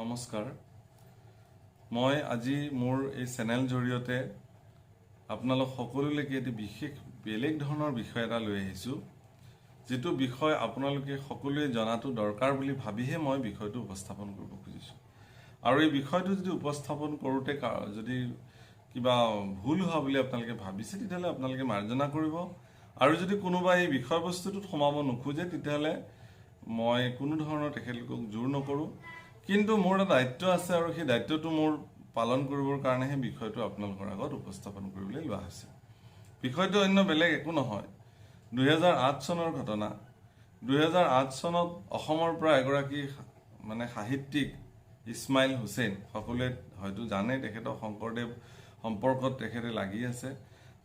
নমস্কাৰ মই আজি মোৰ এই চেনেল জৰিয়তে আপোনালোক সকলোলৈকে এটি বিশেষ বেলেগ ধৰণৰ বিষয় এটা লৈ আহিছো যেটো বিষয় আপোনালোকে সকলোৱে জনাটো দৰকাৰ বুলি ভাবিহে মই বিষয়টো উপস্থাপন কৰিব খুজিছো আৰু এই বিষয়টো যদি উপস্থাপন কৰোতে যদি কিবা ভুল হোৱা বুলি আপোনালোকে ভাবিছে তেতিয়ালে আপোনালোকে মাৰ্জনা কৰিব আৰু যদি কোনোবা এই বিষয়বস্তুটোত সমাব নোখোজে তেতিয়ালে মই কোনো ধৰণৰ তেখেতলোকক জোৰ নকৰো কিন্তু মোৰ এটা দায়িত্ব আছে আৰু সেই দায়িত্বটো মোৰ পালন কৰিবৰ কাৰণেহে বিষয়টো আপোনালোকৰ আগত উপস্থাপন কৰিবলৈ লোৱা হৈছে বিষয়টো অন্য বেলেগ একো নহয় 2008 চনৰ ঘটনা 2008 চনত অসমৰ পৰা এগৰাকী মানে সাহিত্যিক ইছমাইল হুছেইন সকলোৱে হয়তো জানে তেখেতৰ শংকৰদেৱ সম্পৰ্কত তেখেতে লাগি আছে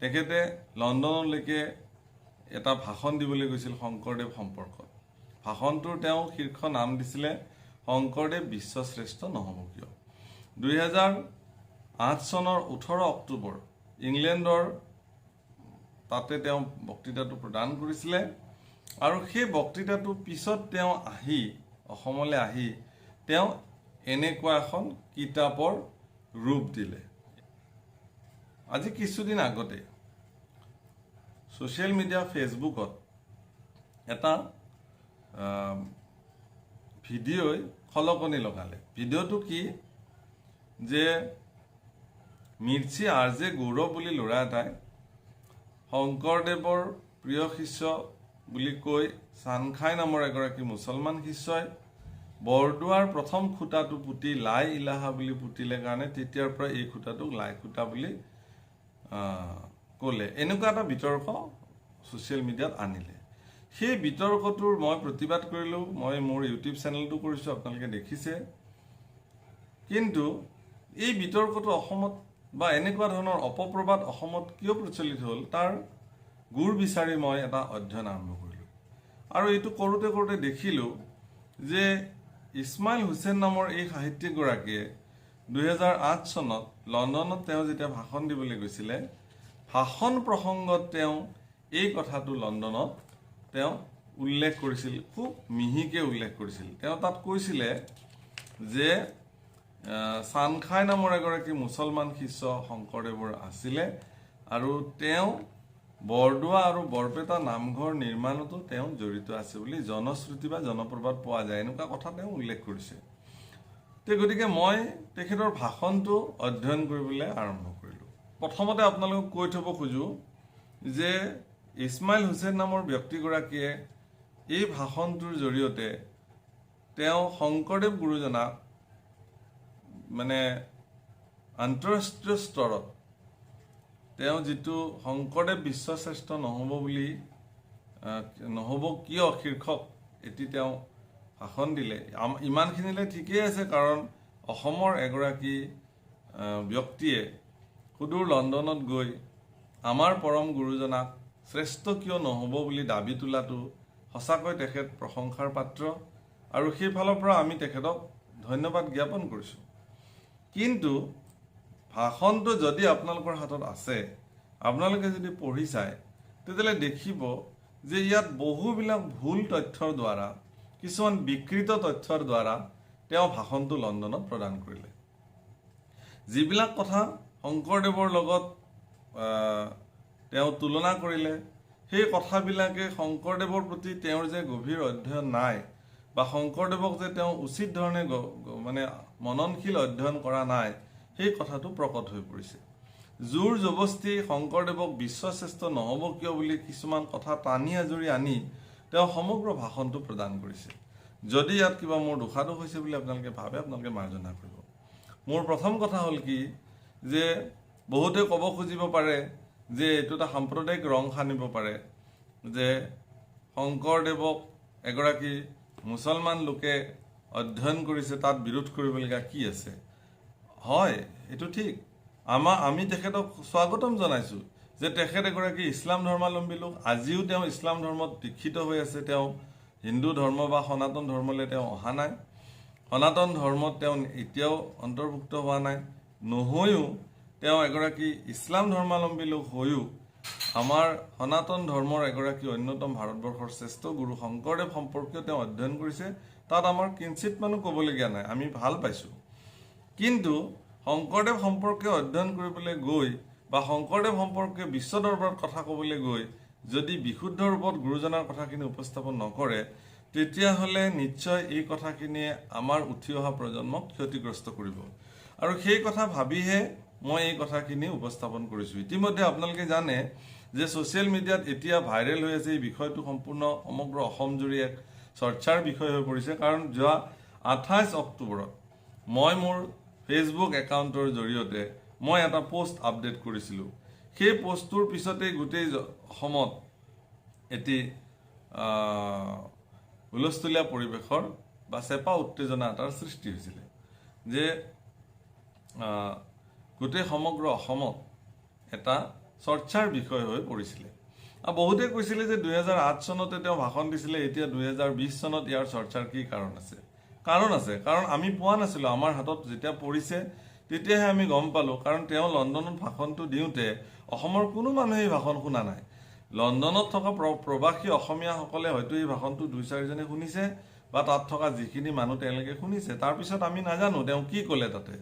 তেখেতে লণ্ডনলৈকে এটা ভাষণ দিবলৈ গৈছিল শংকৰদেৱ সম্পৰ্কত ভাষণটোৰ তেওঁ শীৰ্ষ নাম দিছিলে শংকৰদেৱ বিশ্বশ্ৰেষ্ঠ নহব কিয় 2008 চনৰ 18 অক্টোবৰ ইংলেণ্ডৰ তাতে তেওঁ বক্তৃতাটো প্ৰদান কৰিছিলে আৰু সেই বক্তৃতাটো পিছত তেওঁ আহি অসমলৈ আহি তেওঁ এনেকুৱা এখন কিতাপৰ ৰূপ দিলে আজি কিছুদিন আগতে সোশ্যাল মিডিয়া ফেসবুকত এটা ভিডিঅ'ই খলকনি লগালে ভিডিঅ'টো কি যে মিৰ্চি আৰজে গৌৰৱ বুলি ল'ৰা এটাই শংকৰদেৱৰ প্ৰিয় শিষ্য বুলি কৈ চানখাই নামৰ এগৰাকী মুছলমান শিষ্যই বৰদুৱাৰ প্ৰথম খুঁটাটো পুতি লাই ইলাহা বুলি পুতিলে কাৰণে তেতিয়াৰ পৰা এই খুঁটাটোক লাই খুঁটা বুলি ক'লে এনেকুৱা এটা বিতৰ্ক সোশ্যাল মিডিয়াত আনিলে সেই বিতৰ্কটোৰ মই প্ৰতিবাদ কৰিলো মই মোৰ ইউটিউব চেনেলটো কৰিছো আপোনালোকে দেখিছে কিন্তু এই বিতৰ্কটো অসমত বা এনেকুৱা ধৰণৰ অপপ্ৰবাদ অসমত কিয় প্ৰচলিত হ'ল তাৰ গুৰ বিচাৰি মই এটা অধ্যয়ন আৰম্ভ কৰিলো আৰু এইটো কৰোতে কৰোতে দেখিলো যে ইছমাইল হুছেইন নামৰ এই সাহিত্যিক গৰাকীয়ে 2008 চনত লণ্ডনত তেওঁ যেতিয়া ভাষণ দিবলৈ গৈছিলে ভাষণ প্ৰসংগত তেওঁ এই কথাটো লণ্ডনত তেওঁ উল্লেখ কৰিছিল খুব মিহিকে উল্লেখ কৰিছিল তেওঁ তাত কৈছিলে যে চানখাই নামৰ এগৰাকী মুছলমান শিষ্য শংকৰদেৱৰ আছিলে আৰু তেওঁ বৰদুৱা আৰু বৰপেটা নামঘৰ নিৰ্মাণতো তেওঁ জড়িত আছে বুলি জনশ্ৰুতি বা জনপ্ৰবাদ পোৱা যায় এনেকুৱা কথা তেওঁ উল্লেখ কৰিছে তে গতিকে মই তেখেতৰ ভাষণটো অধ্যয়ন কৰিবলৈ আৰম্ভ কৰিলো প্ৰথমতে আপোনালোকক কৈ থব খুজো যে ইছমাইল হুছেইন নামৰ ব্যক্তিগৰাকীয়ে এই ভাষণটোৰ জৰিয়তে তেওঁ শংকৰদেৱ গুৰুজনাক মানে আন্তঃৰাষ্ট্ৰীয় স্তৰত তেওঁ যেটো শংকৰদেৱ বিশ্বশ্ৰেষ্ঠ নহব বুলি নহব কিয় শীৰ্ষক এটি তেওঁ ভাষণ দিলে ইমানখিনিলৈ ঠিকই আছে কাৰণ অসমৰ এগৰাকী ব্যক্তিয়ে সুদূৰ লণ্ডনত গৈ আমাৰ পৰম গুৰুজনাক শ্ৰেষ্ঠ কিয় নহব বুলি দাবী তোলাটো সঁচাকৈ তেখেত প্ৰশংসাৰ পাত্ৰ আৰু সেই ফালৰ পৰা আমি তেখেতক ধন্যবাদ জ্ঞাপন কৰিছো কিন্তু ভাষণটো যদি আপোনালোকৰ হাতত আছে আপোনালোকে যদি পঢ়ি চাই তেতিয়ালে দেখিব যে ইয়াত বহুবিলাক ভুল তথ্যৰ দ্বাৰা কিছুমান বিকৃত তথ্যৰ দ্বাৰা তেওঁ ভাষণটো লণ্ডনত প্ৰদান কৰিলে যিবিলাক কথা শংকৰদেৱৰ লগত তেওঁ তুলনা কৰিলে সেই কথাবিলাকে শংকৰদেৱৰ প্ৰতি তেওঁৰ যে গভীৰ অধ্যয়ন নাই বা শংকৰদেৱক যে তেওঁ উচিত ধৰণে মানে মননশীল অধ্যয়ন কৰা নাই সেই কথাটো প্ৰকট হৈ পৰিছে জোৰ জবস্তি শংকৰদেৱক বিশ্বশ্ৰেষ্ঠ নহব কিয় বুলি কিছুমান কথা টানি আজৰি আনি তেওঁ সমগ্ৰ ভাষণটো প্ৰদান কৰিছে যদি ইয়াত কিবা মোৰ দোষাদোষ হৈছে বুলি আপোনালোকে ভাবে আপোনালোকে মাৰ্জনা কৰিব মোৰ প্ৰথম কথা হ'ল কি যে বহুতে ক'ব খুজিব পাৰে যে এইটো এটা সাম্প্ৰদায়িক ৰং সানিব পাৰে যে শংকৰদেৱক এগৰাকী মুছলমান লোকে অধ্যয়ন কৰিছে তাত বিৰোধ কৰিবলগীয়া কি আছে হয় এটো ঠিক আমি তেখেতক স্বাগতম জনাইছো যে তেখেত এগৰাকী ইছলাম ধৰ্মাৱলম্বী লোক আজিও তেওঁ ইছলাম ধৰ্মত দীক্ষিত হৈ আছে তেওঁ হিন্দু ধৰ্ম বা সনাতন ধৰ্মলৈ তেওঁ অহা নাই সনাতন ধৰ্মত তেওঁ এতিয়াও অন্তৰ্ভুক্ত হোৱা নাই নহয়ও তেওঁ এগৰাকী ইছলাম ধৰ্মাৱলম্বী লোক হৈও আমাৰ সনাতন ধৰ্মৰ এগৰাকী অন্যতম ভাৰতবৰ্ষৰ শ্ৰেষ্ঠ গুৰু শংকৰদেৱ সম্পৰ্কীয় তেওঁ অধ্যয়ন কৰিছে তাত আমাৰ কিঞ্চিত মানুহ ক'বলগীয়া নাই, আমি ভাল পাইছোঁ। কিন্তু শংকৰদেৱ সম্পৰ্কে অধ্যয়ন কৰিবলৈ গৈ বা শংকৰদেৱ সম্পৰ্কে বিশ্ব দৰবাৰত কথা ক'বলৈ গৈ যদি বিশুদ্ধ ৰূপত গুৰুজনাৰ কথাখিনি উপস্থাপন নকৰে, তেতিয়াহ'লে নিশ্চয় এই কথাখিনিয়ে আমাৰ উঠি অহা প্ৰজন্মক ক্ষতিগ্ৰস্ত কৰিব। আৰু সেই কথা ভাবিহে মই এই কথাখিনি উপস্থাপন কৰিছোঁ। ইতিমধ্যে আপোনালোকে জানে যে ছ'চিয়েল মিডিয়াত এতিয়া ভাইৰেল হৈ আছে এই বিষয়টো সম্পূৰ্ণ সমগ্ৰ অসমজুৰি এক চৰ্চাৰ বিষয় হৈ পৰিছে। কাৰণ যোৱা 28 অক্টোবৰত মই মোৰ ফেচবুক একাউণ্টৰ জৰিয়তে মই এটা পোষ্ট আপডেট কৰিছিলোঁ। সেই পোষ্টটোৰ পিছতেই গোটেই অসমত এটি হুলস্থুলীয়া পৰিৱেশৰ বা চেপা উত্তেজনা এটাৰ সৃষ্টি হৈছিলে, যে গোটেই সমগ্ৰ অসমত এটা চৰ্চাৰ বিষয় হৈ পৰিছিলে। আৰু বহুতে কৈছিলে যে 2008 চনতে তেওঁ ভাষণ দিছিলে, এতিয়া 2020 চনত ইয়াৰ চৰ্চাৰ কি কাৰণ আছে? কাৰণ আছে, কাৰণ আমি পোৱা নাছিলোঁ। আমাৰ হাতত যেতিয়া পৰিছে তেতিয়াহে আমি গম পালোঁ। কাৰণ তেওঁ লণ্ডনত ভাষণটো দিওঁতে অসমৰ কোনো মানুহেই ভাষণ শুনা নাই। লণ্ডনত থকা প্ৰবাসী অসমীয়াসকলে হয়তো এই ভাষণটো 2-4জনে শুনিছে বা তাত থকা যিখিনি মানুহ তেওঁলোকে শুনিছে। তাৰপিছত আমি নাজানো তেওঁ কি ক'লে তাতে।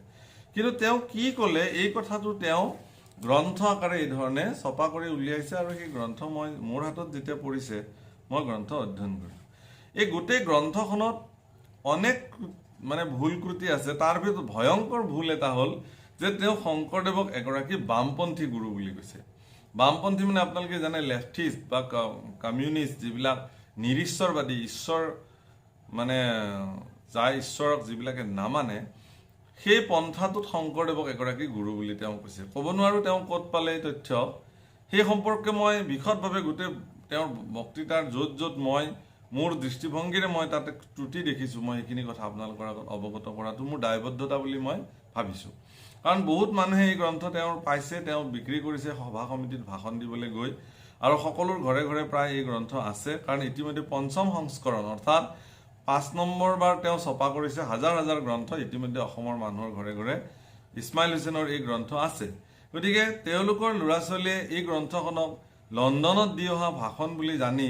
কিন্তু তেওঁ কি ক'লে এই কথাটো তেওঁ গ্ৰন্থ আকাৰে এই ধৰণে ছপা কৰি উলিয়াইছে। আৰু সেই গ্ৰন্থ মই মোৰ হাতত যেতিয়া পৰিছে মই গ্ৰন্থ অধ্যয়ন কৰিলোঁ। এই গোটেই গ্ৰন্থখনত অনেক ভুল ক্ৰুটি আছে। তাৰ ভিতৰত ভয়ংকৰ ভুল এটা হ'ল যে তেওঁ শংকৰদেৱক এগৰাকী বামপন্থী গুৰু বুলি কৈছে। বামপন্থী আপোনালোকে জানে লেফটিষ্ট বা কমিউনিষ্ট, যিবিলাক নিৰীশ্বৰবাদী, ঈশ্বৰ যাৰ ঈশ্বৰক যিবিলাকে নামানে, সেই পন্থাটোত শংকৰদেৱক এগৰাকী গুৰু বুলি তেওঁ কৈছে। ক'ব নোৱাৰোঁ তেওঁ ক'ত পালে এই তথ্য। সেই সম্পৰ্কে মই বিশদভাৱে গোটেই তেওঁৰ বক্তৃতাৰ য'ত য'ত মই মোৰ দৃষ্টিভংগীৰে মই তাতে ত্ৰুটি দেখিছোঁ, মই সেইখিনি কথা আপোনালোকৰ আগত অৱগত কৰাটো মোৰ দায়বদ্ধতা বুলি মই ভাবিছোঁ। কাৰণ বহুত মানুহে এই গ্ৰন্থ তেওঁৰ পাইছে, তেওঁ বিক্ৰী কৰিছে সভা সমিতিত ভাষণ দিবলৈ গৈ, আৰু সকলোৰ ঘৰে ঘৰে প্ৰায় এই গ্ৰন্থ আছে। কাৰণ ইতিমধ্যে 5ম সংস্কৰণ অৰ্থাৎ 5 নম্বৰ বাৰ তেওঁ ছপা কৰিছে। হাজাৰ হাজাৰ গ্ৰন্থ ইতিমধ্যে অসমৰ মানুহৰ ঘৰে ঘৰে ইছমাইল হুছেইনৰ এই গ্ৰন্থ আছে। গতিকে তেওঁলোকৰ ল'ৰা ছোৱালীয়ে এই গ্ৰন্থখনক লণ্ডনত দি অহা ভাষণ বুলি জানি,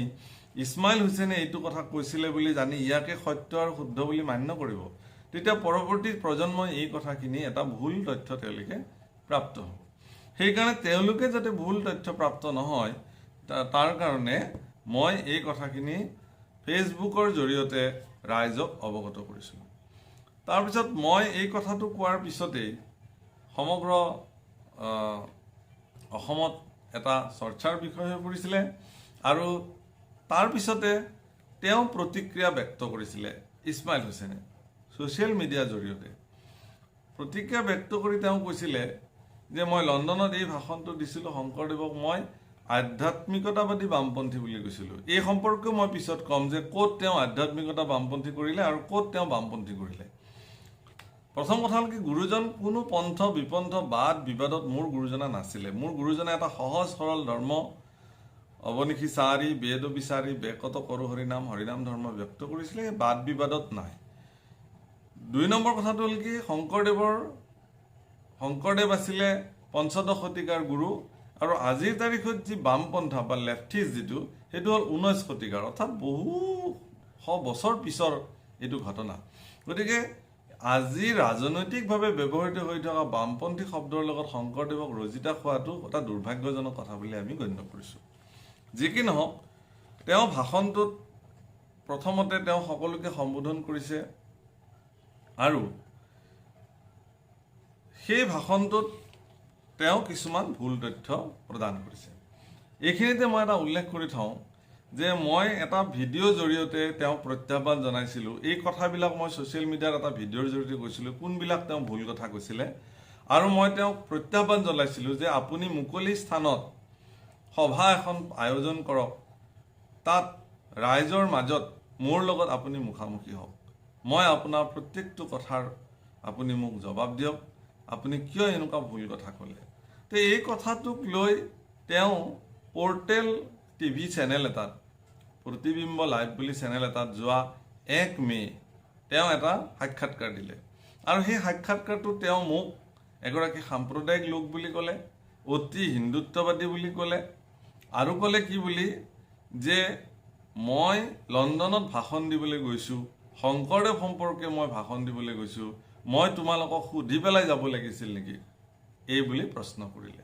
ইছমাইল হুছেইনে এইটো কথা কৈছিলে বুলি জানি ইয়াকে সত্য আৰু শুদ্ধ বুলি মান্য কৰিব, তেতিয়া পৰৱৰ্তী প্ৰজন্মই এই কথাখিনি এটা ভুল তথ্য তেওঁলোকে প্ৰাপ্ত হ'ব। সেইকাৰণে তেওঁলোকে যাতে ভুল তথ্য প্ৰাপ্ত নহয়, তাৰ কাৰণে মই এই কথাখিনি ফেচবুকৰ জৰিয়তে ৰাইজক অৱগত কৰিছিলোঁ। তাৰপিছত মই এই কথাটো কোৱাৰ পিছতেই সমগ্ৰ অসমত এটা চৰ্চাৰ বিষয় হৈ পৰিছিলে। আৰু তাৰপিছতে তেওঁ প্ৰতিক্ৰিয়া ব্যক্ত কৰিছিলে ইছমাইল হুছেইনে ছ'চিয়েল মিডিয়াৰ জৰিয়তে। প্ৰতিক্ৰিয়া ব্যক্ত কৰি তেওঁ কৈছিলে যে মই লণ্ডনত এই ভাষণটো দিছিলোঁ, শংকৰদেৱক মই আধ্যাত্মিকতাবাদী বামপন্থী বুলি কৈছিলোঁ। এই সম্পৰ্কেও মই পিছত ক'ম যে ক'ত তেওঁ আধ্যাত্মিকতা বামপন্থী কৰিলে আৰু ক'ত তেওঁ বামপন্থী কৰিলে। প্ৰথম কথা হ'ল কি, গুৰুজন কোনো পন্থ বিপন্থ বাদ বিবাদত মোৰ গুৰুজনা নাছিলে। মোৰ গুৰুজনে এটা সহজ সৰল ধৰ্ম অৱনিশি চাৰি বেদ বিচাৰি বেকত কৰো হৰিনাম, হৰিনাম ধৰ্ম ব্যক্ত কৰিছিলে, বাদ বিবাদত নাই। 2 নম্বৰ কথাটো হ'ল কি, শংকৰদেৱ আছিলে 15শ শতিকাৰ গুৰু, আৰু আজিৰ তাৰিখত যি বামপন্থা বা লেফটিষ্ট যিটো, সেইটো হ'ল 19 শতিকাৰ, অৰ্থাৎ বহু শ বছৰ পিছৰ এইটো ঘটনা। গতিকে আজি ৰাজনৈতিকভাৱে ব্যৱহৃত হৈ থকা বামপন্থী শব্দৰ লগত শংকৰদেৱক ৰজিতা খোৱাটো এটা দুৰ্ভাগ্যজনক কথা বুলি আমি গণ্য কৰিছোঁ। যি কি নহওক, তেওঁ ভাষণটোত প্ৰথমতে তেওঁ সকলোকে সম্বোধন কৰিছে, আৰু সেই ভাষণটোত তেওঁ কিছুমান ভুল তথ্য প্ৰদান কৰিছে। এইখিনিতে মই এটা উল্লেখ কৰি থওঁ যে মই এটা ভিডিঅ'ৰ জৰিয়তে তেওঁক প্ৰত্যাহ্বান জনাইছিলোঁ। এই কথাবিলাক মই ছ'চিয়েল মিডিয়াত এটা ভিডিঅ'ৰ জৰিয়তে কৈছিলোঁ, কোনবিলাক তেওঁ ভুল কথা কৈছিলে। আৰু মই তেওঁক প্ৰত্যাহ্বান জনাইছিলোঁ যে আপুনি মুকলি স্থানত সভা এখন আয়োজন কৰক, তাত ৰাইজৰ মাজত মোৰ লগত আপুনি মুখামুখি হওক, মই আপোনাৰ প্ৰত্যেকটো কথাৰ আপুনি মোক জবাব দিয়ক, আপুনি কিয় এনেকুৱা ভুল কথা ক'লে। তো এই কথাটোক লৈ তেওঁ পৰ্টেল টিভি চেনেল এটাত, প্ৰতিবিম্ব লাইভ বুলি চেনেল এটাত যোৱা 1 মে তেওঁ এটা সাক্ষাৎকাৰ দিলে। আৰু সেই সাক্ষাৎকাৰটোত তেওঁ মোক এগৰাকী সাম্প্ৰদায়িক লোক বুলি ক'লে, অতি হিন্দুত্ববাদী বুলি ক'লে, আৰু ক'লে কি বুলি, যে মই লণ্ডনত ভাষণ দিবলৈ গৈছোঁ শংকৰদেৱ সম্পৰ্কে মই ভাষণ দিবলৈ গৈছোঁ, মই তোমালোকক সুধি পেলাই যাব লাগিছিল নেকি এই বুলি প্ৰশ্ন কৰিলে।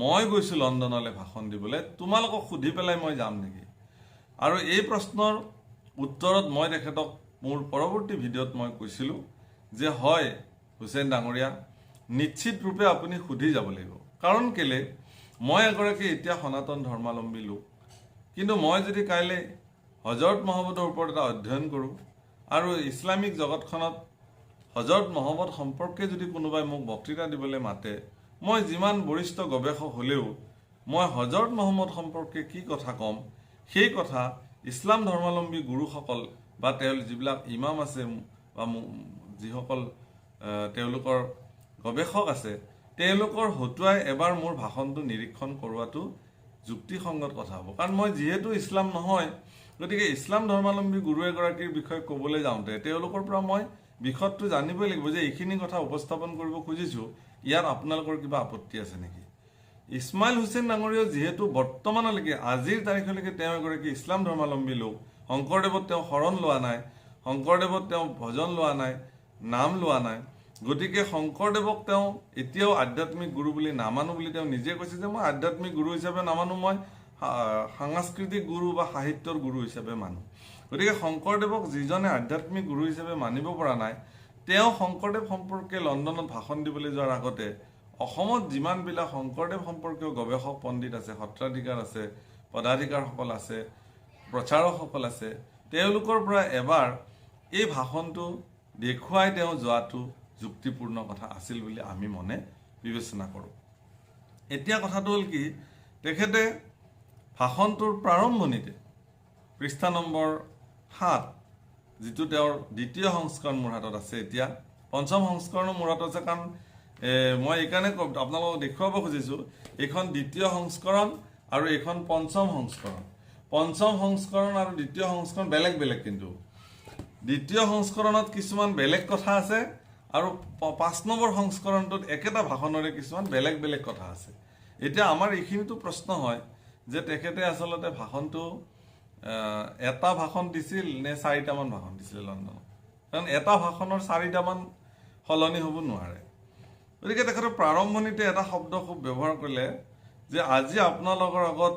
মই গৈছোঁ লণ্ডনলৈ ভাষণ দিবলৈ, তোমালোকক সুধি পেলাই মই যাম নেকি? আৰু এই প্ৰশ্নৰ উত্তৰত মই তেখেতক মোৰ পৰৱৰ্তী ভিডিঅ'ত মই কৈছিলোঁ যে হয় হুছেইন ডাঙৰীয়া, নিশ্চিত ৰূপে আপুনি সুধি যাব লাগিব। কাৰণ কেলে, মই এগৰাকী এতিয়া সনাতন ধৰ্মাৱলম্বী লোক, কিন্তু মই যদি কাইলৈ হজৰত মহম্মদৰ ওপৰত এটা অধ্যয়ন কৰোঁ আৰু ইছলামিক জগতখনত হজৰত মহম্মদ সম্পৰ্কে যদি কোনোবাই মোক বক্তৃতা দিবলৈ মাতে, মই যিমান বৰিষ্ঠ গৱেষক হ'লেও মই হজৰত মহম্মদ সম্পৰ্কে কি কথা ক'ম, সেই কথা ইছলাম ধৰ্মাৱলম্বী গুৰুসকল বা যিবিলাক ইমাম আছে বা যিসকল তেওঁলোকৰ গৱেষক আছে, তেওঁলোকৰ হতুৱাই এবাৰ মোৰ ভাষণটো নিৰীক্ষণ কৰোৱাটো যুক্তিসংগত কথা হ'ব। কাৰণ মই যিহেতু ইছলাম নহয়, গতিকে ইছলাম ধৰ্মাৱলম্বী গুৰু এগৰাকীৰ বিষয়ে ক'বলৈ যাওঁতে তেওঁলোকৰ পৰা মই বিষয়টো জানিবই লাগিব যে এইখিনি কথা উপস্থাপন কৰিব খুজিছোঁ, ইয়াত আপোনালোকৰ কিবা আপত্তি আছে নেকি? ইছমাইল হুছেইন ডাঙৰীয়া যিহেতু বৰ্তমানলৈকে আজিৰ তাৰিখলৈকে তেওঁ এগৰাকী ইছলাম ধৰ্মাৱলম্বী লোক, শংকৰদেৱত তেওঁ শৰণ লোৱা নাই, শংকৰদেৱত তেওঁ ভজন লোৱা নাই, নাম লোৱা নাই, গতিকে শংকৰদেৱক তেওঁ এতিয়াও আধ্যাত্মিক গুৰু বুলি নামানো বুলি তেওঁ নিজে কৈছে যে মই আধ্যাত্মিক গুৰু হিচাপে নামানো, মই সাংস্কৃতিক গুৰু বা সাহিত্যৰ গুৰু হিচাপে মানো। গতিকে শংকৰদেৱক যিজনে আধ্যাত্মিক গুৰু হিচাপে মানিব পৰা নাই, তেওঁ শংকৰদেৱ সম্পৰ্কে লণ্ডনত ভাষণ দিবলৈ যোৱাৰ আগতে অসমত যিমানবিলাক শংকৰদেৱ সম্পৰ্কীয় গৱেষক পণ্ডিত আছে, সত্ৰাধিকাৰ আছে, পদাধিকাৰসকল আছে, প্ৰচাৰকসকল আছে, তেওঁলোকৰ পৰা এবাৰ এই ভাষণটো দেখুৱাই তেওঁ যোৱাটো যুক্তিপূৰ্ণ কথা আছিল বুলি আমি মনে বিবেচনা কৰোঁ। এতিয়া কথাটো হ'ল কি, তেখেতে ভাষণটোৰ প্ৰাৰম্ভণিতে পৃষ্ঠা নম্বৰ 7, যিটো তেওঁৰ দ্বিতীয় সংস্কৰণ মোৰ হাতত আছে, এতিয়া পঞ্চম সংস্কৰণো মোৰ হাতত আছে, কাৰণ মই এইকাৰণে আপোনালোকক দেখুৱাব খুজিছোঁ এইখন দ্বিতীয় সংস্কৰণ আৰু এইখন পঞ্চম সংস্কৰণ। পঞ্চম সংস্কৰণ আৰু দ্বিতীয় সংস্কৰণ বেলেগ বেলেগ, কিন্তু দ্বিতীয় সংস্কৰণত কিছুমান বেলেগ কথা আছে আৰু 5 নম্বৰ সংস্কৰণটোত একেটা ভাষণৰে কিছুমান বেলেগ বেলেগ কথা আছে। এতিয়া আমাৰ এইখিনিতো প্ৰশ্ন হয় যে তেখেতে আচলতে ভাষণটো এটা ভাষণ দিছিল নে 4টামান ভাষণ দিছিল লণ্ডনত? কাৰণ এটা ভাষণৰ 4টামান সলনি হ'ব নোৱাৰে। গতিকে তেখেতৰ প্ৰাৰম্ভণিতে এটা শব্দ খুব ব্যৱহাৰ কৰিলে যে আজি আপোনালোকৰ আগত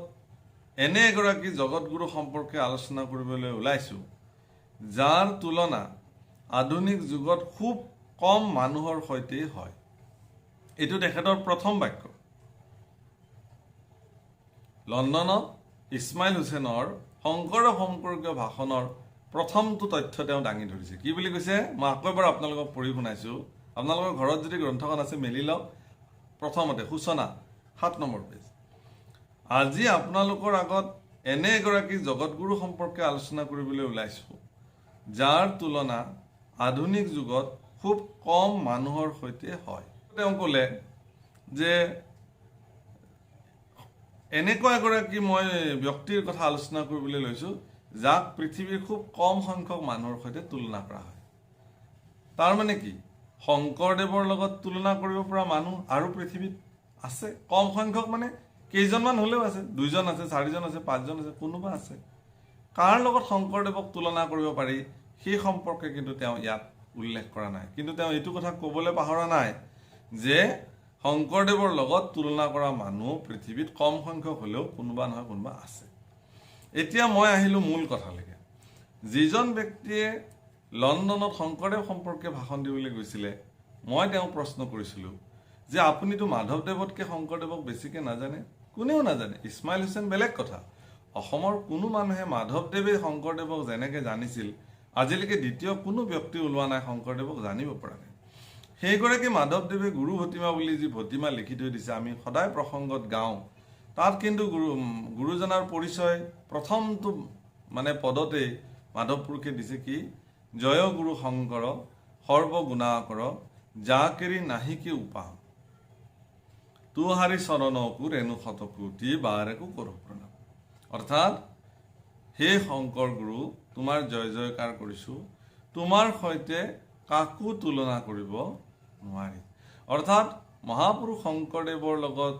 এনে এগৰাকী জগতগুৰু সম্পৰ্কে আলোচনা কৰিবলৈ ওলাইছোঁ যাৰ তুলনা আধুনিক যুগত খুব কম মানুহৰ সৈতেই হয়। এইটো তেখেতৰ প্ৰথম বাক্য। লণ্ডনত ইছমাইল হুছেইনৰ শংকৰদেৱ সম্পৰ্কীয় ভাষণৰ প্ৰথমটো তথ্য তেওঁ দাঙি ধৰিছে। কি বুলি কৈছে মই আকৌ এবাৰ আপোনালোকক পঢ়ি শুনাইছোঁ, আপোনালোকৰ ঘৰত যদি গ্ৰন্থখন আছে মেলি লওক। প্ৰথমতে সূচনা 7 নম্বৰ পেজ। আজি আপোনালোকৰ আগত এনে এগৰাকী জগতগুৰু সম্পৰ্কে আলোচনা কৰিবলৈ ওলাইছোঁ যাৰ তুলনা আধুনিক যুগত খুব কম মানুহৰ সৈতে হয়। তেওঁ ক'লে যে এনেকুৱা এগৰাকী মই ব্যক্তিৰ কথা আলোচনা কৰিবলৈ লৈছোঁ যাক পৃথিৱীৰ খুব কম সংখ্যক মানুহৰ সৈতে তুলনা কৰা হয়। তাৰ মানে কি, শংকৰদেৱৰ লগত তুলনা কৰিব পৰা মানুহ আৰু পৃথিৱীত আছে, কম সংখ্যক মানে কেইজনমান হ'লেও আছে, 2জন আছে, 4জন আছে, 5জন আছে, কোনোবা আছে। কাৰ লগত শংকৰদেৱক তুলনা কৰিব পাৰি সেই সম্পৰ্কে কিন্তু তেওঁ ইয়াত উল্লেখ কৰা নাই। কিন্তু তেওঁ এইটো কথা ক'বলৈ পাহৰা নাই যে শংকৰদেৱৰ লগত তুলনা কৰা মানুহ পৃথিৱীত কম সংখ্যক হ'লেও কোনোবা নহয় কোনোবা আছে। এতিয়া মই আহিলোঁ মূল কথালৈকে। যিজন ব্যক্তিয়ে লণ্ডনত শংকৰদেৱ সম্পৰ্কে ভাষণ দিবলৈ গৈছিলে, মই তেওঁক প্ৰশ্ন কৰিছিলোঁ যে আপুনিতো মাধৱদেৱতকৈ শংকৰদেৱক বেছিকৈ নাজানে? কোনেও নাজানে। ইছমাইল হুছেইন বেলেগ কথা, অসমৰ কোনো মানুহে মাধৱদেৱে শংকৰদেৱক যেনেকৈ জানিছিল আজিলৈকে দ্বিতীয় কোনো ব্যক্তি ওলোৱা নাই শংকৰদেৱক জানিব পৰা নাই। সেইগৰাকী মাধৱদেৱে গুৰু ভতিমা বুলি যি ভতিমা লিখি থৈ দিছে, আমি সদায় প্ৰসংগত গাওঁ, তাত কিন্তু গুৰুজনাৰ পৰিচয় প্ৰথমটো মানে পদতেই মাধৱ পুৰুষে দিছে কি, জয় গুৰু শংকৰ সৰ্বগুণাকৰ যাকেৰি নাহিকে উপাহ তুহাৰি চৰণকু ৰেণু শতকোটি বাৰেকো কৰো প্ৰণাম। অৰ্থাৎ হে শংকৰ গুৰু, তোমাৰ জয় জয়কাৰ কৰিছোঁ, তোমাৰ সৈতে কাকো তুলনা কৰিব নোৱাৰি। অৰ্থাৎ মহাপুৰুষ শংকৰদেৱৰ লগত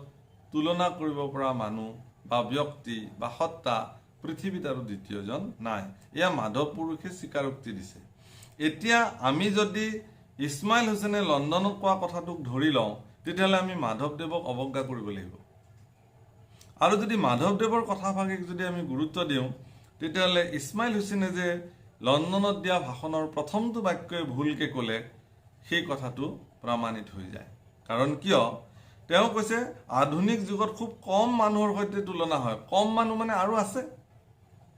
তুলনা কৰিব পৰা মানুহ বা ব্যক্তি বা সত্তা পৃথিৱীত আৰু দ্বিতীয়জন নাই। এয়া মাধৱ পুৰুষে স্বীকাৰোক্তি দিছে। এতিয়া আমি যদি ইছমাইল হুছেইনে লণ্ডনত কোৱা কথাটোক ধৰি লওঁ তেতিয়াহ'লে আমি মাধৱদেৱক অৱজ্ঞা কৰিব লাগিব। আৰু যদি মাধৱদেৱৰ কথাভাগিক যদি আমি গুৰুত্ব দিওঁ তেতিয়াহ'লে ইছমাইল হুছেইনে যে লণ্ডনত দিয়া ভাষণৰ প্ৰথমটো বাক্যই ভুলকৈ ক'লে সেই কথাটো প্ৰমাণিত হৈ যায়। কাৰণ কিয় তেওঁ কৈছে আধুনিক যুগত খুব কম মানুহৰ সৈতে তুলনা হয়। কম মানুহ মানে আৰু আছে,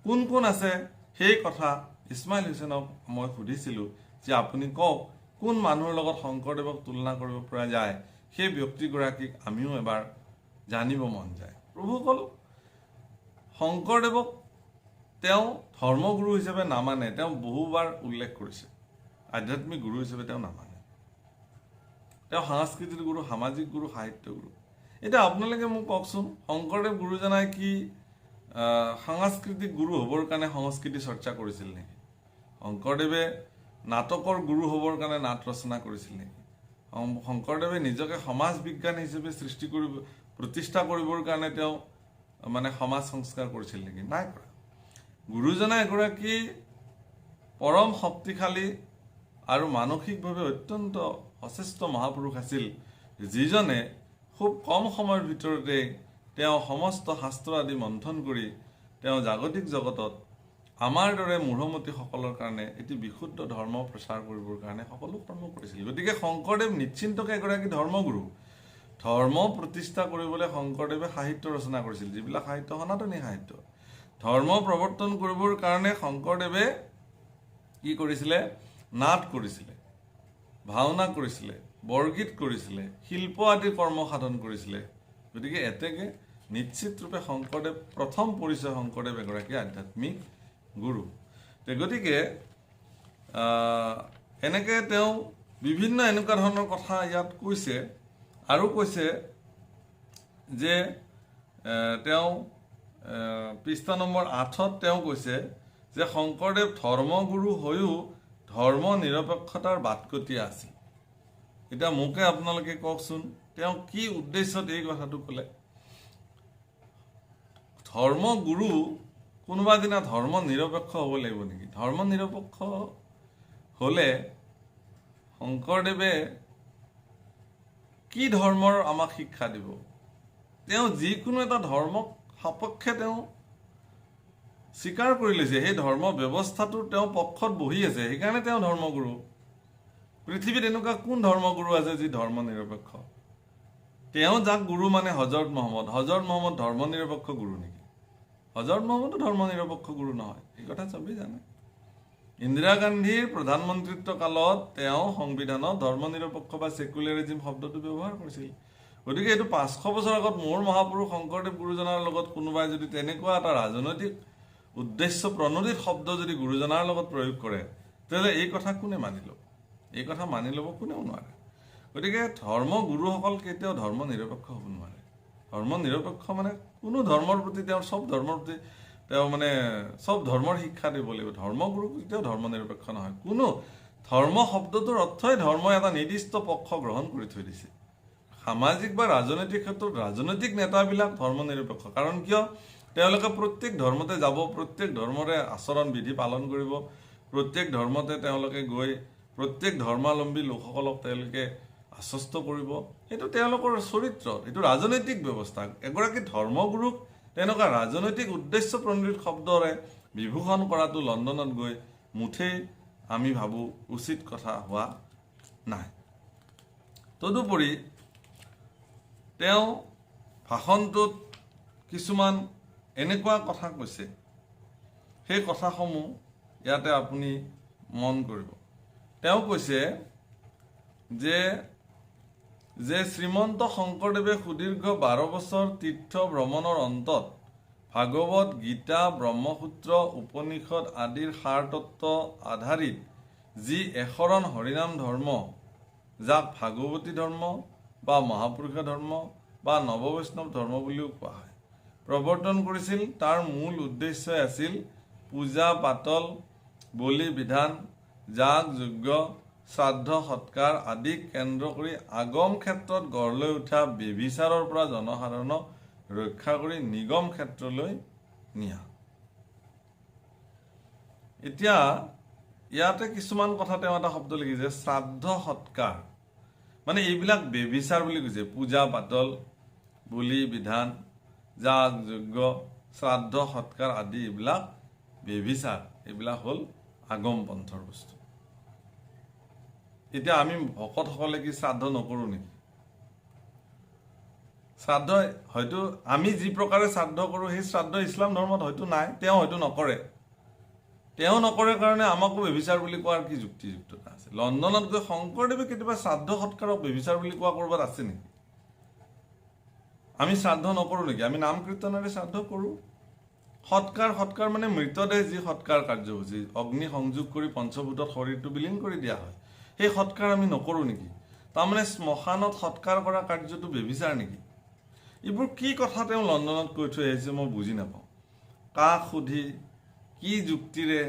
কোন কোন আছে সেই কথা ইছমাইল হুছেইনক মই সুধিছিলোঁ যে আপুনি কওক কোন মানুহৰ লগত শংকৰদেৱক তুলনা কৰিব পৰা যায়, সেই ব্যক্তিগৰাকীক আমিও এবাৰ জানিব মন যায়। প্ৰভুসকল, শংকৰদেৱক তেওঁ ধৰ্মগুৰু হিচাপে নামানে, তেওঁ বহুবাৰ উল্লেখ কৰিছে। আধ্যাত্মিক গুৰু হিচাপে তেওঁ নামানে, তেওঁ সাংস্কৃতিক গুৰু, সামাজিক গুৰু, সাহিত্য গুৰু। এতিয়া আপোনালোকে মোক কওকচোন, শংকৰদেৱ গুৰুজনাই কি সাংস্কৃতিক গুৰু হ'বৰ কাৰণে সংস্কৃতি চৰ্চা কৰিছিল নেকি? শংকৰদেৱে নাটকৰ গুৰু হ'বৰ কাৰণে নাট ৰচনা কৰিছিল নেকি? শংকৰদেৱে নিজকে সমাজ বিজ্ঞান হিচাপে প্ৰতিষ্ঠা কৰিবৰ কাৰণে তেওঁ মানে সমাজ সংস্কাৰ কৰিছিল নেকি? নাই কৰা। গুৰুজনা এগৰাকী পৰম শক্তিশালী আৰু মানসিকভাৱে অত্যন্ত সচেষ্ট মহাপুৰুষ আছিল, যিজনে খুব কম সময়ৰ ভিতৰতে তেওঁ সমস্ত শাস্ত্ৰ আদি মন্থন কৰি তেওঁ জাগতিক জগতত আমাৰ দৰে মূঢ়মতীসকলৰ কাৰণে এটি বিশুদ্ধ ধৰ্ম প্ৰচাৰ কৰিবৰ কাৰণে সকলো কৰ্ম কৰিছিল। গতিকে শংকৰদেৱ নিশ্চিন্তকে এগৰাকী ধৰ্মগুৰু। ধৰ্ম প্ৰতিষ্ঠা কৰিবলৈ শংকৰদেৱে সাহিত্য ৰচনা কৰিছিল, যিবিলাক সাহিত্য সনাতনী সাহিত্য। ধৰ্ম প্ৰৱৰ্তন কৰিবৰ কাৰণে শংকৰদেৱে কি কৰিছিলে? নাট কৰিছিলে, ভাওনা কৰিছিলে, বৰগীত কৰিছিলে, শিল্প আদি কৰ্ম সাধন কৰিছিলে। গতিকে এতেকে নিশ্চিত ৰূপে শংকৰদেৱ প্ৰথম পৰিচয়, শংকৰদেৱ এগৰাকী আধ্যাত্মিক গুৰু। গতিকে এনেকে তেওঁ বিভিন্ন এনেকুৱা ধৰণৰ কথা ইয়াত কৈছে। আৰু কৈছে যে তেওঁ পৃষ্ঠা নম্বৰ 8 তেওঁ কৈছে যে শংকৰদেৱ ধৰ্মগুৰু হৈও ধৰ্ম নিৰপেক্ষতাৰ বাটকটীয়া আছিল। এতিয়া মোকে আপোনালোকে কওকচোন, তেওঁ কি উদ্দেশ্যত এই কথাটো ক'লে? ধৰ্মগুৰু কোনোবা দিনা ধৰ্ম নিৰপেক্ষ হ'ব লাগিব নেকি? ধৰ্ম নিৰপেক্ষ হ'লে শংকৰদেৱে কি ধৰ্মৰ আমাক শিক্ষা দিব? তেওঁ যিকোনো এটা ধৰ্মক সপক্ষে তেওঁ স্বীকাৰ কৰি লৈছে, সেই ধৰ্ম ব্যৱস্থাটোৰ তেওঁ পক্ষত বহি আছে, সেইকাৰণে তেওঁ ধৰ্মগুৰু। পৃথিৱীত এনেকুৱা কোন ধৰ্মগুৰু আছে যি ধৰ্ম নিৰপেক্ষ? তেওঁ যাক গুৰু মানে হজৰত মহম্মদ। হজৰত মহম্মদ ধৰ্ম নিৰপেক্ষ গুৰু নেকি? হজৰত মহম্মদো ধৰ্ম নিৰপেক্ষ গুৰু নহয়, এই কথা চবেই জানে। ইন্দিৰা গান্ধীৰ প্ৰধানমন্ত্ৰীত্ব কালত তেওঁ সংবিধানত ধৰ্ম নিৰপেক্ষ বা ছেকুলাৰিজিম শব্দটো ব্যৱহাৰ কৰিছিল। গতিকে এইটো 500 বছৰ আগত মোৰ মহাপুৰুষ শংকৰদেৱ গুৰুজনাৰ লগত কোনোবাই যদি তেনেকুৱা এটা ৰাজনৈতিক উদ্দেশ্য প্ৰণোদিত শব্দ যদি গুৰুজনাৰ লগত প্ৰয়োগ কৰে, তেতিয়াহ'লে এই কথা কোনে মানি ল'ব? এই কথা মানি ল'ব কোনেও নোৱাৰে। গতিকে ধৰ্মগুৰুসকল কেতিয়াও ধৰ্ম নিৰপেক্ষ হ'ব নোৱাৰে। ধৰ্ম নিৰপেক্ষ মানে কোনো ধৰ্মৰ প্ৰতি তেওঁৰ চব ধৰ্মৰ প্ৰতি তেওঁ মানে চব ধৰ্মৰ শিক্ষা দিব লাগিব। ধৰ্মগুৰু কেতিয়াও ধৰ্ম নিৰপেক্ষ নহয়। কোনো ধৰ্ম শব্দটোৰ অৰ্থই ধৰ্মই এটা নিৰ্দিষ্ট পক্ষ গ্ৰহণ কৰি থৈ দিছে। সামাজিক বা ৰাজনৈতিক ক্ষেত্ৰত ৰাজনৈতিক নেতাবিলাক ধৰ্ম নিৰপেক্ষ। কাৰণ কিয়? তেওঁলোকে প্ৰত্যেক ধৰ্মতে যাব, প্ৰত্যেক ধৰ্মৰে আচৰণ বিধি পালন কৰিব, প্ৰত্যেক ধৰ্মতে তেওঁলোকে গৈ প্ৰত্যেক ধৰ্মাৱলম্বী লোকসকলক তেওঁলোকে আশ্বস্ত কৰিব। সেইটো তেওঁলোকৰ চৰিত্ৰ, এইটো ৰাজনৈতিক ব্যৱস্থা। এগৰাকী ধৰ্মগুৰুক তেনেকুৱা ৰাজনৈতিক উদ্দেশ্য প্ৰণোদিত শব্দৰে বিভূষণ কৰাটো লণ্ডনত গৈ মুঠেই আমি ভাবোঁ উচিত কথা হোৱা নাই। তদুপৰি তেওঁ ভাষণটোত কিছুমান এনেকুৱা কথা কৈছে, সেই কথাসমূহ ইয়াতে আপুনি মন কৰিব। তেওঁ কৈছে যে শ্ৰীমন্ত শংকৰদেৱে সুদীৰ্ঘ 12 বছৰ তীৰ্থ ভ্ৰমণৰ অন্তত ভাগৱত, গীতা, ব্ৰহ্মসূত্ৰ, উপনিষদ আদিৰ সাৰতত্ত্ব আধাৰিত যি এশৰণ হৰিনাম ধৰ্ম, যাক ভাগৱতী ধৰ্ম বা মহাপুৰুষীয় ধৰ্ম বা নৱবৈষ্ণৱ ধৰ্ম বুলিও কোৱা হয়, প্ৰৱৰ্তন কৰিছিল। তাৰ মূল উদ্দেশ্যই আছিল পূজা পাতল, বলি বিধান, যাগ যজ্ঞ, শ্ৰাদ্ধ সৎকাৰ আদিক কেন্দ্ৰ কৰি আগম ক্ষেত্ৰত গঢ় লৈ উঠা ব্যভিচাৰৰ পৰা জনসাধাৰণক ৰক্ষা কৰি নিগম ক্ষেত্ৰলৈ নিয়া। এতিয়া ইয়াতে কিছুমান কথা তেওঁ এটা শব্দ লিখিছে শ্ৰাদ্ধ সৎকাৰ, মানে এইবিলাক বেবিচাৰ বুলি কৈছে। পূজা পাতল, বলি বিধান, যাগ যজ্ঞ, শ্ৰাদ্ধ সৎকাৰ আদি এইবিলাক বেবিচাৰ, এইবিলাক হ'ল আগম পন্থৰ বস্তু। এতিয়া আমি ভকতসকলে কি শ্ৰাদ্ধ নকৰোঁ নেকি? শ্ৰাদ্ধ হয়তো আমি যি প্ৰকাৰে শ্ৰাদ্ধ কৰোঁ সেই শ্ৰাদ্ধ ইছলাম ধৰ্মত হয়তো নাই, তেওঁ হয়তো নকৰে। তেওঁ নকৰে কাৰণে আমাকো বেবিচাৰ বুলি কোৱাৰ কি যুক্তিযুক্ততা আছে? লণ্ডনত গৈ শংকৰদেৱে কেতিয়াবা শ্ৰাদ্ধ সৎকাৰক বেবিচাৰ বুলি কোৱা ক'ৰবাত আছে নেকি? আমি শ্ৰাদ্ধ নকৰোঁ নেকি? আমি নাম কীৰ্তনেৰে শ্ৰাদ্ধ কৰোঁ। সৎকাৰ মানে মৃতদেহ যি সৎকাৰ কাৰ্যসূচী, অগ্নি সংযোগ কৰি পঞ্চভূতত শৰীৰটো বিলীন কৰি দিয়া হয়, সেই সৎকাৰ আমি নকৰোঁ নেকি? তাৰমানে শ্মশানত সৎকাৰ কৰা কাৰ্যটো বেবিচাৰ নেকি? এইবোৰ কি কথা তেওঁ লণ্ডনত কৈ থৈ আহিছে মই বুজি নাপাওঁ। কাক সুধি, কি যুক্তিৰে,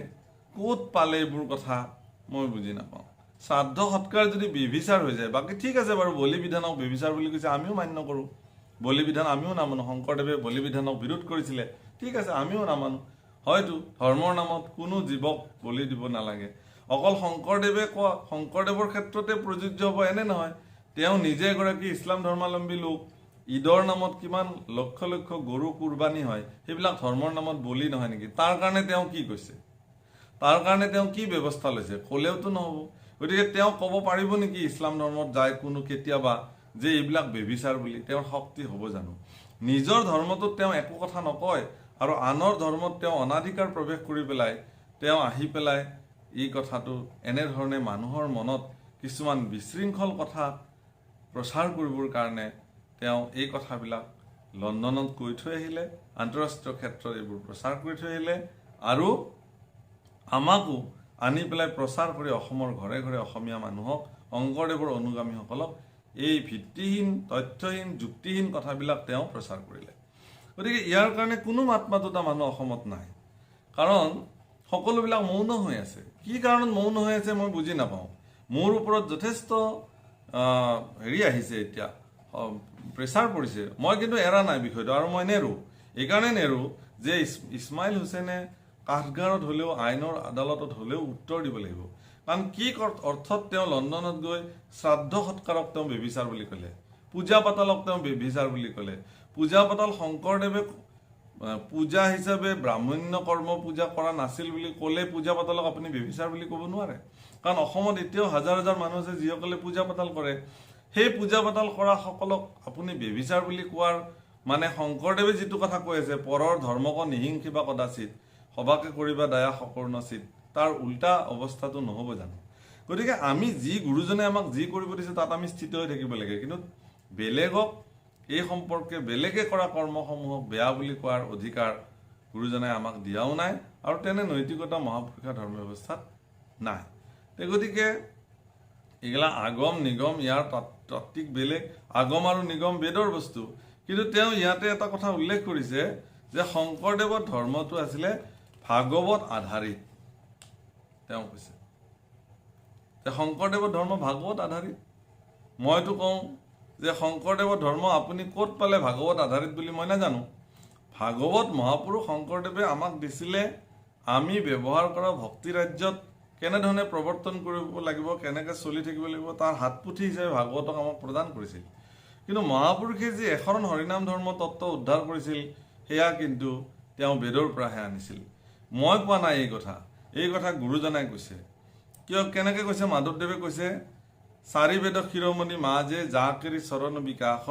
ক'ত পালে এইবোৰ কথা মই বুজি নাপাওঁ। শ্ৰাদ্ধ সৎকাৰ যদি বেবিচাৰ হৈ যায়, বাকী ঠিক আছে বাৰু, বলি বিধানক বেবিচাৰ বুলি কৈছে, আমিও মান্য কৰোঁ। বলি বিধান আমিও নামানো। শংকৰদেৱে বলি বিধানক বিৰোধ কৰিছিলে, ঠিক আছে, আমিও নামানো। হয়তো ধৰ্মৰ নামত কোনো জীৱক বলি দিব নালাগে। অকল শংকৰদেৱৰ ক্ষেত্ৰতে প্ৰযোজ্য হ'ব এনে নহয়। তেওঁ নিজে এগৰাকী ইছলাম ধৰ্মাৱলম্বী লোক। ঈদৰ নামত কিমান লক্ষ লক্ষ গৰু কুৰবানী হয়, সেইবিলাক ধৰ্মৰ নামত বলি নহয় নেকি? তাৰ কাৰণে তেওঁ কি কৈছে? তাৰ কাৰণে তেওঁ কি ব্যৱস্থা লৈছে? ক'লেওতো নহ'ব। গতিকে তেওঁ ক'ব পাৰিব নেকি ইছলাম ধৰ্মত যায় কোনো কেতিয়াবা যে এইবিলাক বেবিচাৰ বুলি? তেওঁৰ শক্তি হ'ব জানো? নিজৰ ধৰ্মটোত তেওঁ একো কথা নকয়, আৰু আনৰ ধৰ্মত তেওঁ অনাধিকাৰ প্ৰৱেশ কৰি পেলাই তেওঁ আহি পেলাই এই কথাটো এনেধৰণে মানুহৰ মনত কিছুমান বিশৃংখল কথা প্ৰচাৰ কৰিবৰ কাৰণে তেওঁ এই কথাবিলাক লণ্ডনত কৈ থৈ আহিলে, আন্তঃৰাষ্ট্ৰীয় ক্ষেত্ৰত এইবোৰ প্ৰচাৰ কৰি থৈ আহিলে, আৰু আমাকো আনি পেলাই প্ৰচাৰ কৰি অসমৰ ঘৰে ঘৰে অসমীয়া মানুহক, শংকৰদেৱৰ অনুগামীসকলক এই ভিত্তিহীন, তথ্যহীন, যুক্তিহীন কথাবিলাক তেওঁ প্ৰচাৰ কৰিলে। গতিকে ইয়াৰ কাৰণে কোনো মাত মাতোতা মানুহ অসমত নাই, কাৰণ সকলোবিলাক মৌন হৈ আছে। কি কাৰণত মৌন হৈ আছে মই বুজি নাপাওঁ। মোৰ ওপৰত যথেষ্ট আহিছে, এতিয়া প্ৰেছাৰ পৰিছে। মই কিন্তু এৰা নাই বিষয়টো, আৰু মই নেৰোঁ। এইকাৰণে নেৰোঁ যে ইছমাইল হুছেইনে কাঠগাৰত হ'লেও, আইনৰ আদালতত হ'লেও উত্তৰ দিব লাগিব। কাৰণ কি অৰ্থত তেওঁ লণ্ডনত গৈ শ্ৰাদ্ধ সৎকাৰক তেওঁ বেবিচাৰ বুলি ক'লে, পূজা পাতালক তেওঁ বেবিচাৰ বুলি ক'লে? পূজা পাতাল শংকৰদেৱে পূজা হিচাপে ব্ৰাহ্মণ্য কৰ্ম পূজা কৰা নাছিল বুলি ক'লে পূজা পাতালক আপুনি বেবিচাৰ বুলি ক'ব নোৱাৰে। কাৰণ অসমত এতিয়াও হাজাৰ হাজাৰ মানুহ আছে যিসকলে পূজা পাতাল কৰে। সেই পূজা পাতাল কৰা সকলক আপুনি বেবিচাৰ বুলি কোৱাৰ মানে শংকৰদেৱে যিটো কথা কৈ আছে, পৰৰ ধৰ্মক নিহিংসি বা কদাচিত, সবাকে কৰিবা দায়া সকৰ্ণচিত, তাৰ উল্টা অৱস্থাটো নহ'ব জানো? গতিকে আমি যি গুৰুজনে আমাক যি কৰিব দিছে তাত আমি স্থিত হৈ থাকিব লাগে, কিন্তু বেলেগক এই সম্পৰ্কে বেলেগে কৰা কৰ্মসমূহক বেয়া বুলি কোৱাৰ অধিকাৰ গুৰুজনাই আমাক দিয়াও নাই, আৰু তেনে নৈতিকতা মহাপুৰুষা ধৰ্ম ব্যৱস্থাত নাই। গতিকে এইগিলা আগম নিগম, ইয়াৰ তাত্ত্বিক বেলেগ। আগম আৰু নিগম বেদৰ বস্তু, কিন্তু তেওঁ ইয়াতে এটা কথা উল্লেখ কৰিছে যে শংকৰদেৱৰ ধৰ্মটো আছিলে ভাগৱত আধাৰিত। তেওঁ কৈছে যে শংকৰদেৱৰ ধৰ্ম ভাগৱত আধাৰিত। মইতো কওঁ যে শংকৰদেৱৰ ধৰ্ম আপুনি ক'ত পালে ভাগৱত আধাৰিত বুলি মই নাজানো। ভাগৱত মহাপুৰুষ শংকৰদেৱে আমাক দিছিলে, আমি ব্যৱহাৰ কৰা ভক্তি ৰাজ্যত কেনেধৰণে প্ৰৱৰ্তন কৰিব লাগিব, কেনেকৈ চলি থাকিব লাগিব, তাৰ হাতপুথি হিচাপে ভাগৱতক আমাক প্ৰদান কৰিছিল। কিন্তু মহাপুৰুষে যি এশৰণ হৰিনাম ধৰ্ম তত্ত্ব উদ্ধাৰ কৰিছিল, সেয়া কিন্তু তেওঁ বেদৰ পৰাহে আনিছিল। মই কোৱা নাই এই কথা গুৰুজনাই কৈছে। কেনেকৈ কৈছে? মাধৱদেৱে কৈছে, চাৰি বেদ শিৰোমণি মাজে জাকেৰি চৰণ বিকাশ,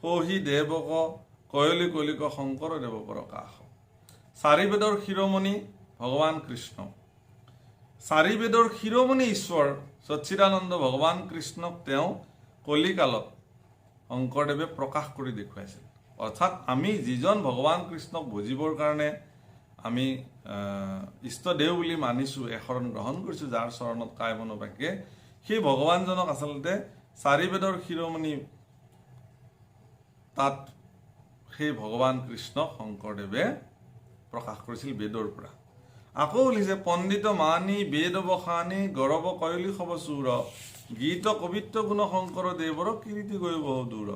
সহি দেৱক কয়লি কলিক শংকৰ দেৱ প্ৰকাশ। চাৰি বেদৰ শিৰোমণি ভগৱান কৃষ্ণ, চাৰি বেদৰ শিৰোমণি ঈশ্বৰ সচ্চিদানন্দ ভগৱান কৃষ্ণক তেওঁ কলিকালত শংকৰদেৱে প্ৰকাশ কৰি দেখুৱাইছিল। অৰ্থাৎ আমি যিজন ভগৱান কৃষ্ণক বুজিবৰ কাৰণে আমি ইষ্টদেৱ বুলি মানিছোঁ, এশৰণ গ্ৰহণ কৰিছোঁ, যাৰ চৰণত কায় মন বাক্যে, সেই ভগৱানজনক আচলতে চাৰি বেদৰ শিৰোমণি, তাত সেই ভগৱান কৃষ্ণক শংকৰদেৱে প্ৰকাশ কৰিছিল বেদৰ পৰা। আকৌ লিখিছে, পণ্ডিত মানি বেদ বখানি গৌৰৱ কয়লি খব চুৰ, গীত কবিত্ব গুণ শংকৰ দেৱৰ কীৰ্তি গৈ বহু দূৰ।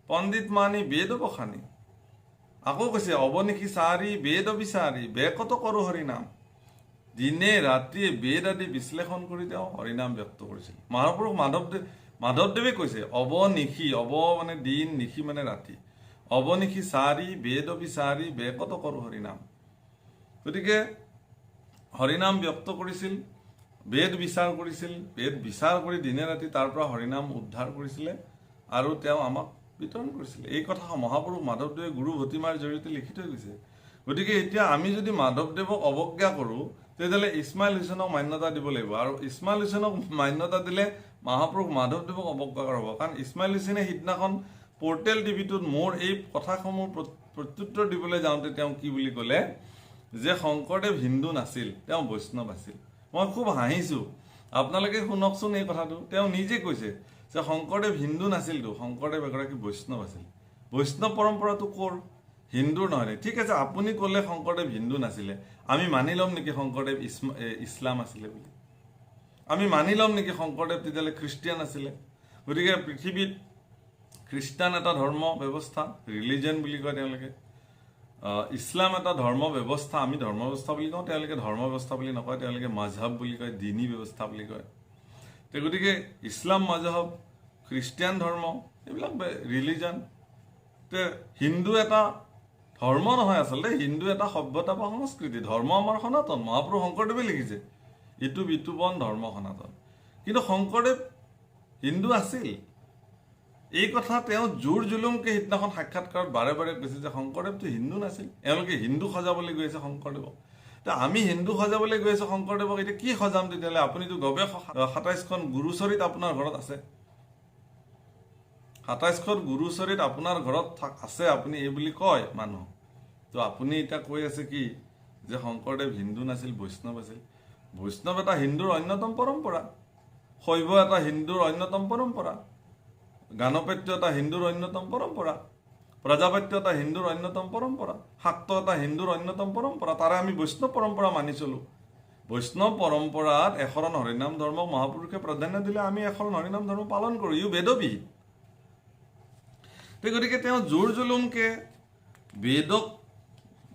পণ্ডিত মানি বেদ বখানি। আকৌ কৈছে, অৱনিশি চাৰি বেদ বিচাৰি বেকত কৰো হৰি নাম। দিনে ৰাতিয়ে বেদ আদি বিশ্লেষণ কৰি তেওঁ হৰিনাম ব্যক্ত কৰিছিল। মহাপুৰুষ মাধৱদেৱে কৈছে অৱনিশি, অৱ মানে দিন, নিশি মানে ৰাতি, অৱনিশি চাৰি বেদ বিচাৰি বেকত কৰো হৰিনাম। গতিকে হৰিনাম ব্যক্ত কৰিছিল, বেদ বিচাৰ কৰিছিল, বেদ বিচাৰ কৰি দিনে ৰাতি তাৰ পৰা হৰিনাম উদ্ধাৰ কৰিছিলে আৰু তেওঁ আমাক বিতৰণ কৰিছিলে। এই কথা মহাপুৰুষ মাধৱদেৱে গুৰু ভতিমাৰ জৰিয়তে লিখি থৈ গৈছে। গতিকে এতিয়া আমি যদি মাধৱদেৱক অৱজ্ঞা কৰোঁ তেতিয়াহ'লে ইছমাইল হুছেইনক মান্যতা দিব লাগিব, আৰু ইছমাইল হুছেইনক মান্যতা দিলে মহাপুৰুষ মাধৱদেৱক অৱজ্ঞা কৰা হ'ব। কাৰণ ইছমাইল হুছেইনে সিদিনাখন পৰ্টেল টিভিটোত মোৰ এই কথাসমূহ প্ৰত্যুত্তৰ দিবলৈ যাওঁতে তেওঁ কি বুলি ক'লে যে শংকৰদেৱ হিন্দু নাছিল, তেওঁ বৈষ্ণৱ আছিল। মই খুব হাঁহিছোঁ, আপোনালোকে শুনকচোন এই কথাটো। তেওঁ নিজে কৈছে যে শংকৰদেৱ হিন্দু নাছিলতো, শংকৰদেৱ এগৰাকী বৈষ্ণৱ আছিল। বৈষ্ণৱ পৰম্পৰাটো ক'ৰ? হিন্দুৰ নহয়। ঠিক আছে, আপুনি ক'লে শংকৰদেৱ হিন্দু নাছিলে, আমি মানি ল'ম নেকি শংকৰদেৱ ইছলাম আছিলে বুলি? আমি মানি ল'ম নেকি শংকৰদেৱ তেতিয়াহ'লে খ্ৰীষ্টিয়ান আছিলে? গতিকে পৃথিৱীত খ্ৰীষ্টান এটা ধৰ্ম ব্যৱস্থা, ৰিলিজন বুলি কয় তেওঁলোকে, ইছলাম এটা ধৰ্ম ব্যৱস্থা, আমি ধৰ্ম ব্যৱস্থা বুলি কওঁ, তেওঁলোকে ধৰ্ম ব্যৱস্থা বুলি নকয়, তেওঁলোকে মাজহাব বুলি কয়, দিনী ব্যৱস্থা বুলি কয়। গতিকে ইছলাম মাজহাব, খ্ৰীষ্টিয়ান ধৰ্ম, এইবিলাক ৰিলিজন। হিন্দু এটা ধৰ্ম নহয়, আচলতে হিন্দু এটা সভ্যতা বা সংস্কৃতি। ধৰ্ম আমাৰ সনাতন, মহাপুৰুষ শংকৰদেৱে লিখিছে ইটো বিতুপন ধৰ্ম সনাতন। কিন্তু শংকৰদেৱ হিন্দু আছিল, এই কথা তেওঁ জোৰ জুলুমকে সিদিনাখন সাক্ষাৎকাৰত বাৰে বাৰে কৈছে যে শংকৰদেৱটো হিন্দু নাছিল, এওঁলোকে হিন্দু সজাবলৈ গৈ আছে শংকৰদেৱক। আমি হিন্দু সজাবলৈ গৈ আছো শংকৰদেৱক, এতিয়া কি সজাম তেতিয়াহ'লে? আপুনিতো গৱেষ ২৭খন গুৰুচৰিত আপোনাৰ ঘৰত আছে, ২৭খন গুৰুচৰিত আপোনাৰ ঘৰত আছে, আপুনি এই বুলি কয় মানুহ। তো আপুনি এতিয়া কৈ আছে কি যে শংকৰদেৱ হিন্দু নাছিল, বৈষ্ণৱ আছিল। বৈষ্ণৱ এটা হিন্দুৰ অন্যতম পৰম্পৰা, শৈৱ এটা হিন্দুৰ অন্যতম পৰম্পৰা, গাণপত্য এটা হিন্দুৰ অন্যতম পৰম্পৰা, প্ৰজাপত্য এটা হিন্দুৰ অন্যতম পৰম্পৰা, শাক্ত এটা হিন্দুৰ অন্যতম পৰম্পৰা। তাৰে আমি বৈষ্ণৱ পৰম্পৰা মানি চলো। বৈষ্ণৱ পৰম্পৰাত এশৰণ হৰিনাম ধৰ্মক মহাপুৰুষে প্ৰাধান্য দিলে আমি এশৰণ হৰিনাম ধৰ্ম পালন কৰোঁ, ইও বেদবিহিত। গতিকে তেওঁ জোৰ জুলুমকে বেদক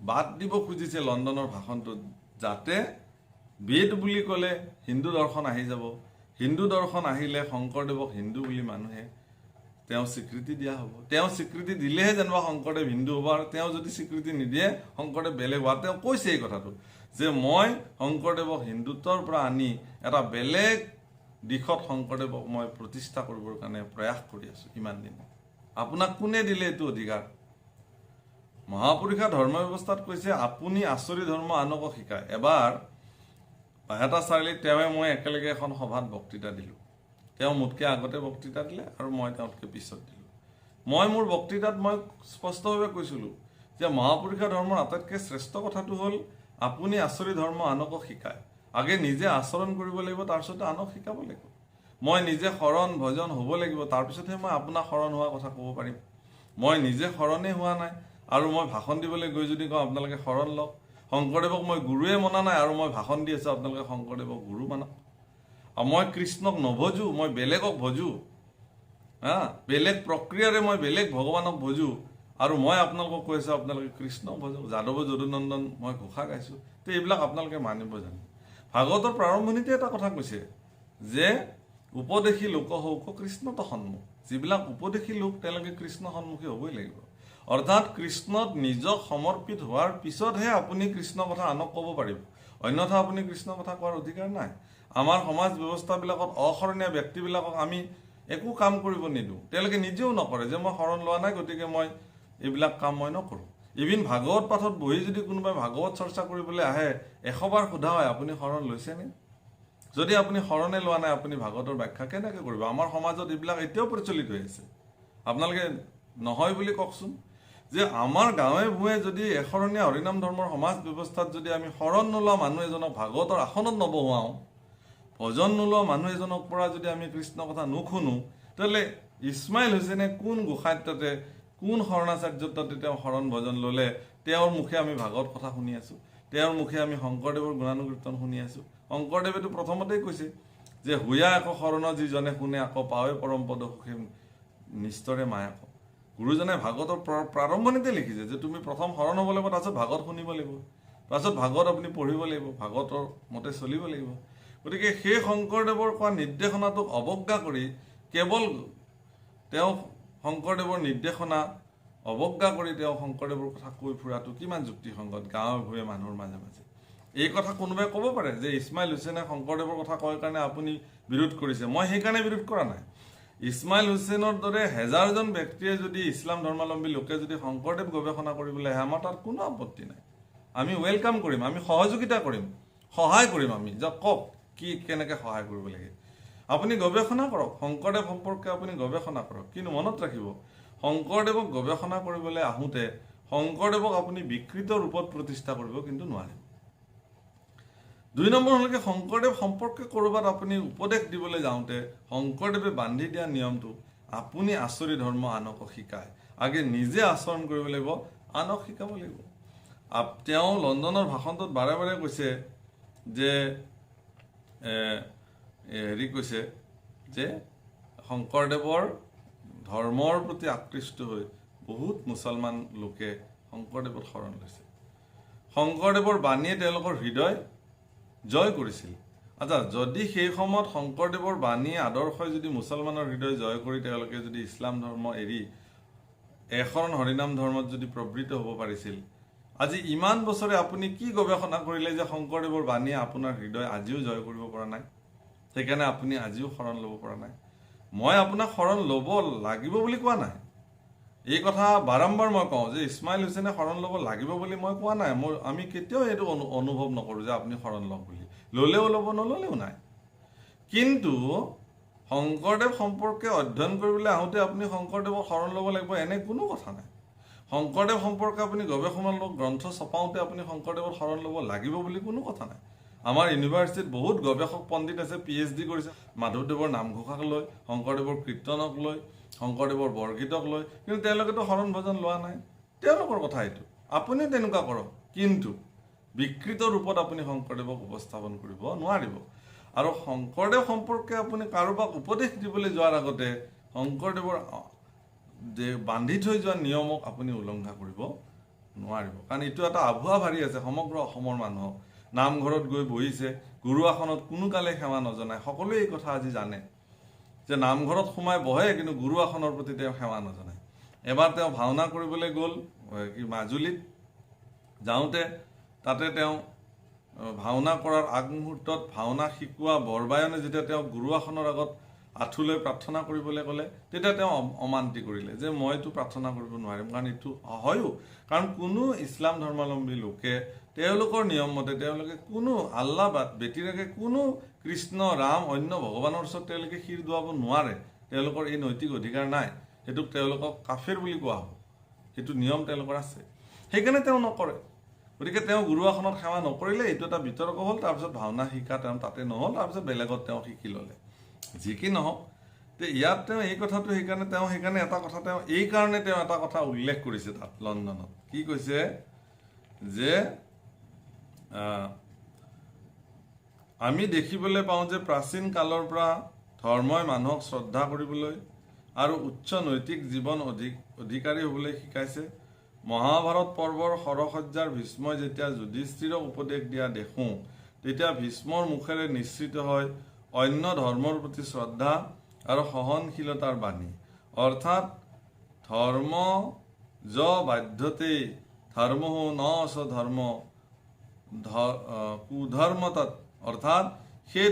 বাদ দিব খুজিছে লণ্ডনৰ ভাষণটোত, যাতে বেদ বুলি ক'লে হিন্দু দৰ্শন আহি যাব, হিন্দু দৰ্শন আহিলে শংকৰদেৱক হিন্দু বুলি মানুহে তেওঁ স্বীকৃতি দিয়া হ'ব। তেওঁ স্বীকৃতি দিলেহে যেনিবা শংকৰদেৱ হিন্দু হ'ব, আৰু তেওঁ যদি স্বীকৃতি নিদিয়ে শংকৰদেৱ বেলেগ হোৱা। তেওঁ কৈছে এই কথাটো যে মই শংকৰদেৱক হিন্দুত্বৰ পৰা আনি এটা বেলেগ দিশত শংকৰদেৱক মই প্ৰতিষ্ঠা কৰিবৰ কাৰণে প্ৰয়াস কৰি আছোঁ ইমান দিন। আপোনাক কোনে দিলে এইটো অধিকাৰ? মহাপুৰুষে ধৰ্ম ব্যৱস্থাত কৈছে আপুনি আচৰি ধৰ্ম আনকো শিকায়। এবাৰ এটা চাৰিআলিত তেওঁৱে মই একেলগে এখন সভাত বক্তৃতা দিলোঁ। তেওঁ মোতকৈ আগতে বক্তৃতা দিলে আৰু মই তেওঁতকৈ পিছত দিলোঁ। মই মোৰ বক্তৃতাত মই স্পষ্টভাৱে কৈছিলোঁ যে মহাপুৰুষে ধৰ্মৰ আটাইতকৈ শ্ৰেষ্ঠ কথাটো হ'ল আপুনি আচৰি ধৰ্ম আনকো শিকায়। আগে নিজে আচৰণ কৰিব লাগিব, তাৰপিছতে আনক শিকাব লাগিব। মই নিজে শৰণ ভজন হ'ব লাগিব, তাৰপিছতহে মই আপোনাক শৰণ হোৱা কথা ক'ব পাৰিম। মই নিজে শৰণেই হোৱা নাই আৰু মই ভাষণ দিবলৈ গৈ যদি কওঁ আপোনালোকে শৰণ লওক, শংকৰদেৱক মই গুৰুৱে মনা নাই আৰু মই ভাষণ দি আছোঁ আপোনালোকে শংকৰদেৱক গুৰু মানক। আৰু মই কৃষ্ণক নভজো, মই বেলেগক ভজো, বেলেগ প্ৰক্ৰিয়াৰে মই বেলেগ ভগৱানক ভজো, আৰু মই আপোনালোকক কৈ আছোঁ আপোনালোকে কৃষ্ণক ভজক, যাদৱ যদুনন্দন মই ঘোষা গাইছোঁ। তো এইবিলাক আপোনালোকে মানিব জানো? ভাগৱতৰ প্ৰাৰম্ভণিতে এটা কথা কৈছে যে উপদেশী লোক হওক কৃষ্ণত সন্মুখ। যিবিলাক উপদেশী লোক তেওঁলোকে কৃষ্ণ সন্মুখী হ'বই লাগিব। অৰ্থাৎ কৃষ্ণত নিজক সমৰ্পিত হোৱাৰ পিছতহে আপুনি কৃষ্ণ কথা আনক ক'ব পাৰিব, অন্যথা আপুনি কৃষ্ণ কথা কোৱাৰ অধিকাৰ নাই। আমাৰ সমাজ ব্যৱস্থাবিলাকত অশৰণীয়া ব্যক্তিবিলাকক আমি একো কাম কৰিব নিদিওঁ, তেওঁলোকে নিজেও নকৰে যে মই শৰণ লোৱা নাই গতিকে মই এইবিলাক কাম মই নকৰোঁ। ইভিন ভাগৱত পাঠত বহি যদি কোনোবাই ভাগৱত চৰ্চা কৰিবলৈ আহে 100 বাৰ সোধা হয় আপুনি শৰণ লৈছেনে? যদি আপুনি শৰণে লোৱা নাই আপুনি ভাগৱতৰ ব্যাখ্যা কেনেকৈ কৰিব? আমাৰ সমাজত এইবিলাক এতিয়াও প্ৰচলিত হৈ আছে। আপোনালোকে নহয় বুলি কওকচোন যে আমাৰ গাঁৱে ভূঞে যদি এশৰণীয়া হৰিনাম ধৰ্মৰ সমাজ ব্যৱস্থাত যদি আমি শৰণ নোলোৱা মানুহ এজনক ভাগৱতৰ আসনত নবহুৱাওঁ, ভজন নোলোৱা মানুহ এজনক পৰা যদি আমি কৃষ্ণ কথা নুশুনো, তেতিয়াহ'লে ইছমাইল হুছেইনে কোন গোসাঁত্যতে কোন শৰণাচাৰ্যৰ তাতে তেওঁ শৰণ ভজন ল'লে? তেওঁৰ মুখে আমি ভাগৱত কথা শুনি আছোঁ, তেওঁৰ মুখে আমি শংকৰদেৱৰ গুণানুকীৰ্তন শুনি আছোঁ। শংকৰদেৱেতো প্ৰথমতেই কৈছে যে হুয়া একো শৰণ যিজনে শুনে আকৌ পাৱে পৰমপদ সুখে নিস্তৰে মায়াক। গুৰুজনে ভাগৱতৰ প্ৰাৰম্ভণিতে লিখিছে যে তুমি প্ৰথম শৰণ হ'ব লাগিব, তাৰপিছত ভাগৱত শুনিব লাগিব। পাছত ভাগৱত আপুনি পঢ়িব লাগিব, ভাগৱতৰ মতে চলিব লাগিব। গতিকে সেই শংকৰদেৱৰ কোৱা নিৰ্দেশনাটোক অৱজ্ঞা কৰি কেৱল তেওঁ শংকৰদেৱৰ নিৰ্দেশনা অৱজ্ঞা কৰি তেওঁ শংকৰদেৱৰ কথা কৈ ফুৰাটো কিমান যুক্তিসংগত গাঁৱে ভূঞে মানুহৰ মাজে মাজে? এই কথা কোনোবাই ক'ব পাৰে যে ইছমাইল হুছেইনে শংকৰদেৱৰ কথা কয় কাৰণে আপুনি বিৰোধ কৰিছে। মই সেইকাৰণে বিৰোধ কৰা নাই। ইছমাইল হুছেইনৰ দৰে হেজাৰজন ব্যক্তিয়ে যদি ইছলাম ধৰ্মাৱলম্বী লোকে যদি শংকৰদেৱ গৱেষণা কৰিবলৈ আহে, আমাৰ তাত কোনো আপত্তি নাই। আমি ৱেলকাম কৰিম, আমি সহযোগিতা কৰিম, সহায় কৰিম। আমি যে কওক কি কেনেকৈ সহায় কৰিব লাগে, আপুনি গৱেষণা কৰক, শংকৰদেৱ সম্পৰ্কে আপুনি গৱেষণা কৰক। কিন্তু মনত ৰাখিব, শংকৰদেৱক গৱেষণা কৰিবলৈ আহোঁতে শংকৰদেৱক আপুনি বিকৃত ৰূপত প্ৰতিষ্ঠা কৰিব কিন্তু নোৱাৰে। 2 নম্বৰ হ'লকে শংকৰদেৱ সম্পৰ্কে ক'ৰবাত আপুনি উপদেশ দিবলৈ যাওঁতে শংকৰদেৱে বান্ধি দিয়া নিয়মটো আপুনি আচৰি ধৰ্ম আনকো শিকায়, আগে নিজে আচৰণ কৰিব লাগিব, আনক শিকাব লাগিব। তেওঁ লণ্ডনৰ ভাষণটোত বাৰে বাৰে কৈছে যে কৈছে যে শংকৰদেৱৰ ধৰ্মৰ প্ৰতি আকৃষ্ট হৈ বহুত মুছলমান লোকে শংকৰদেৱত শৰণ লৈছে। শংকৰদেৱৰ বাণীয়ে তেওঁলোকৰ হৃদয় জয় কৰিছিল। আচ্ছা, যদি সেই সময়ত শংকৰদেৱৰ বাণী আদৰ্শই যদি মুছলমানৰ হৃদয় জয় কৰি তেওঁলোকে যদি ইছলাম ধৰ্ম এৰি এশৰণ হৰিনাম ধৰ্মত যদি প্ৰবৃত্ত হ'ব পাৰিছিল, আজি ইমান বছৰে আপুনি কি গৱেষণা কৰিলে যে শংকৰদেৱৰ বাণীয়ে আপোনাৰ হৃদয় আজিও জয় কৰিব পৰা নাই? সেইকাৰণে আপুনি আজিও শৰণ ল'ব পৰা নাই। মই আপোনাক শৰণ ল'ব লাগিব বুলি কোৱা নাই। এই কথা বাৰম্বাৰ মই কওঁ যে ইছমাইল হুছেইনে শৰণ ল'ব লাগিব বুলি মই কোৱা নাই। আমি কেতিয়াও এইটো অনুভৱ নকৰোঁ যে আপুনি শৰণ লওক বুলি। ল'লেও ল'ব, নল'লেও নাই। কিন্তু শংকৰদেৱ সম্পৰ্কে অধ্যয়ন কৰিবলৈ আহোঁতে আপুনি শংকৰদেৱক শৰণ ল'ব লাগিব এনে কোনো কথা নাই। শংকৰদেৱ সম্পৰ্কে আপুনি গৱেষণামূলক গ্ৰন্থ চপাওঁতে আপুনি শংকৰদেৱৰ শৰণ ল'ব লাগিব বুলি কোনো কথা নাই। আমাৰ ইউনিভাৰ্চিটিত বহুত গৱেষক পণ্ডিত আছে, PhD কৰিছে মাধৱদেৱৰ নামঘোষাক লৈ, শংকৰদেৱৰ কীৰ্তনক লৈ, শংকৰদেৱৰ বৰগীতক লৈ, কিন্তু তেওঁলোকেতো শৰণ ভজন লোৱা নাই। তেওঁলোকৰ কথা এইটো, আপুনিও তেনেকুৱা কৰক, কিন্তু বিকৃত ৰূপত আপুনি শংকৰদেৱক উপস্থাপন কৰিব নোৱাৰিব। আৰু শংকৰদেৱ সম্পৰ্কে আপুনি কাৰোবাক উপদেশ দিবলৈ যোৱাৰ আগতে শংকৰদেৱৰ যে বান্ধি থৈ যোৱা নিয়মক আপুনি উলংঘা কৰিব নোৱাৰিব। কাৰণ এইটো এটা আভুৱা ভাৰি আছে সমগ্ৰ অসমৰ মানুহক। নামঘৰত গৈ বহিছে, গুৰু আসনত কোনো কালে সেৱা নজনায়। সকলোৱে এই কথা আজি জানে যে নামঘৰত সোমাই বহে, কিন্তু গুৰু আসনৰ প্ৰতি তেওঁ সেৱা নজনায়। এবাৰ তেওঁ ভাওনা কৰিবলৈ গ'ল মাজুলীত, যাওঁতে তাতে তেওঁ ভাওনা কৰাৰ আগমুহূৰ্তত ভাওনা শিকোৱা বৰবায়নে যেতিয়া তেওঁ গুৰু আসনৰ আগত আঁঠুলৈ প্ৰাৰ্থনা কৰিবলৈ ক'লে, তেতিয়া তেওঁ অমান্তি কৰিলে যে মইতো প্ৰাৰ্থনা কৰিব নোৱাৰিম। কাৰণ এইটো হয়ো, কাৰণ কোনো ইছলাম ধৰ্মাৱলম্বী লোকে তেওঁলোকৰ নিয়ম মতে তেওঁলোকে কোনো আল্লাহ ব্যতিৰেকে কোনো কৃষ্ণ, ৰাম, অন্য ভগৱানৰ ওচৰত তেওঁলোকে শিৰ দোৱাব নোৱাৰে। তেওঁলোকৰ এই নৈতিক অধিকাৰ নাই। সেইটোক তেওঁলোকক কাফেৰ বুলি কোৱা হ'ব। সেইটো নিয়ম তেওঁলোকৰ আছে, সেইকাৰণে তেওঁ নকৰে। গতিকে তেওঁ গুৰু আসনত সেৱা নকৰিলে, এইটো এটা বিতৰ্ক হ'ল। তাৰপিছত ভাওনা শিকা তেওঁ তাতে নহ'ল, তাৰপিছত বেলেগত তেওঁ শিকি ল'লে। যি কি নহওক, ইয়াত তেওঁ এই কথাটো সেইকাৰণে এটা কথা তেওঁ এটা কথা উল্লেখ কৰিছে তাত লণ্ডনত। কি কৈছে যে আমি দেখিবলৈ পাওঁ যে প্ৰাচীন কালৰ পৰা ধৰ্মই মানুহক শ্ৰদ্ধা কৰিবলৈ আৰু উচ্চ নৈতিক জীৱন অধিকাৰী হ'বলৈ শিকাইছে। মহাভাৰত পৰ্বৰ সৰসজ্জাৰ ভীষ্মই যেতিয়া যুধিষ্ঠিৰক উপদেশ দিয়া দেখোঁ, তেতিয়া ভীষ্মৰ মুখেৰে নিশ্চিত হয় অন্য ধৰ্মৰ প্ৰতি শ্ৰদ্ধা আৰু সহনশীলতাৰ বাণী, অৰ্থাৎ ধৰ্ম য বাধ্যতেই ধৰ্মঃ ন চ ধৰ্ম কুধৰ্মতাত, অৰ্থাৎ সেই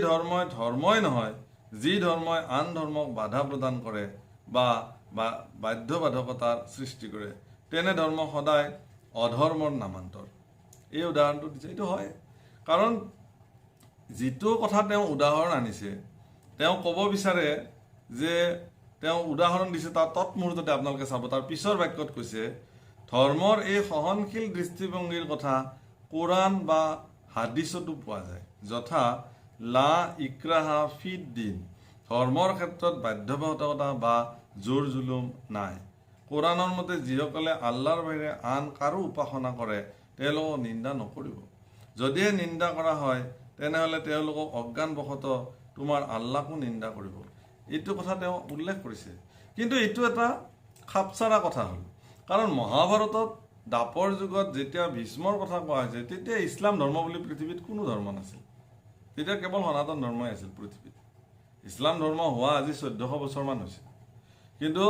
ধৰ্মই নহয় যি ধৰ্মই আন ধৰ্মক বাধা প্ৰদান কৰে বা বাধ্যবাধকতাৰ সৃষ্টি কৰে, তেনে ধৰ্ম সদায় অধৰ্মৰ নামান্তৰ। এই উদাহৰণটো দিছে, এইটো হয়। কাৰণ যিটো কথা তেওঁ উদাহৰণ আনিছে, তেওঁ ক'ব বিচাৰে যে তেওঁ উদাহৰণ দিছে, তাৰ তৎমুহূৰ্ততে আপোনালোকে চাব, তাৰ পিছৰ বাক্যত কৈছে ধৰ্মৰ এই সহনশীল দৃষ্টিভংগীৰ কথা কোৰাণ বা হাদিছতো পোৱা যায়, যথা লা ইক্ৰাহা ফিদ দিন, ধৰ্মৰ ক্ষেত্ৰত বাধ্যবাধকতা বা জোৰ জুলুম নাই। কোৰাণৰ মতে যিসকলে আল্লাহৰ বাহিৰে আন কাৰো উপাসনা কৰে তেওঁলোকক নিন্দা নকৰিব। যদিহে নিন্দা কৰা হয় তেনেহ'লে তেওঁলোকক অজ্ঞানবশতঃ তোমাৰ আল্লাহকো নিন্দা কৰিব। এইটো কথা তেওঁ উল্লেখ কৰিছে। কিন্তু এইটো এটা খাপচাৰা কথা হ'ল, কাৰণ মহাভাৰতত দাপৰ যুগত যেতিয়া ভীষ্মৰ কথা কোৱা হৈছে তেতিয়া ইছলাম ধৰ্ম বুলি পৃথিৱীত কোনো ধৰ্ম নাছিল তেতিয়া কেৱল সনাতন ধৰ্মই আছিল পৃথিৱীত ইছলাম ধৰ্ম হোৱা আজি 1400 বছৰমান হৈছে কিন্তু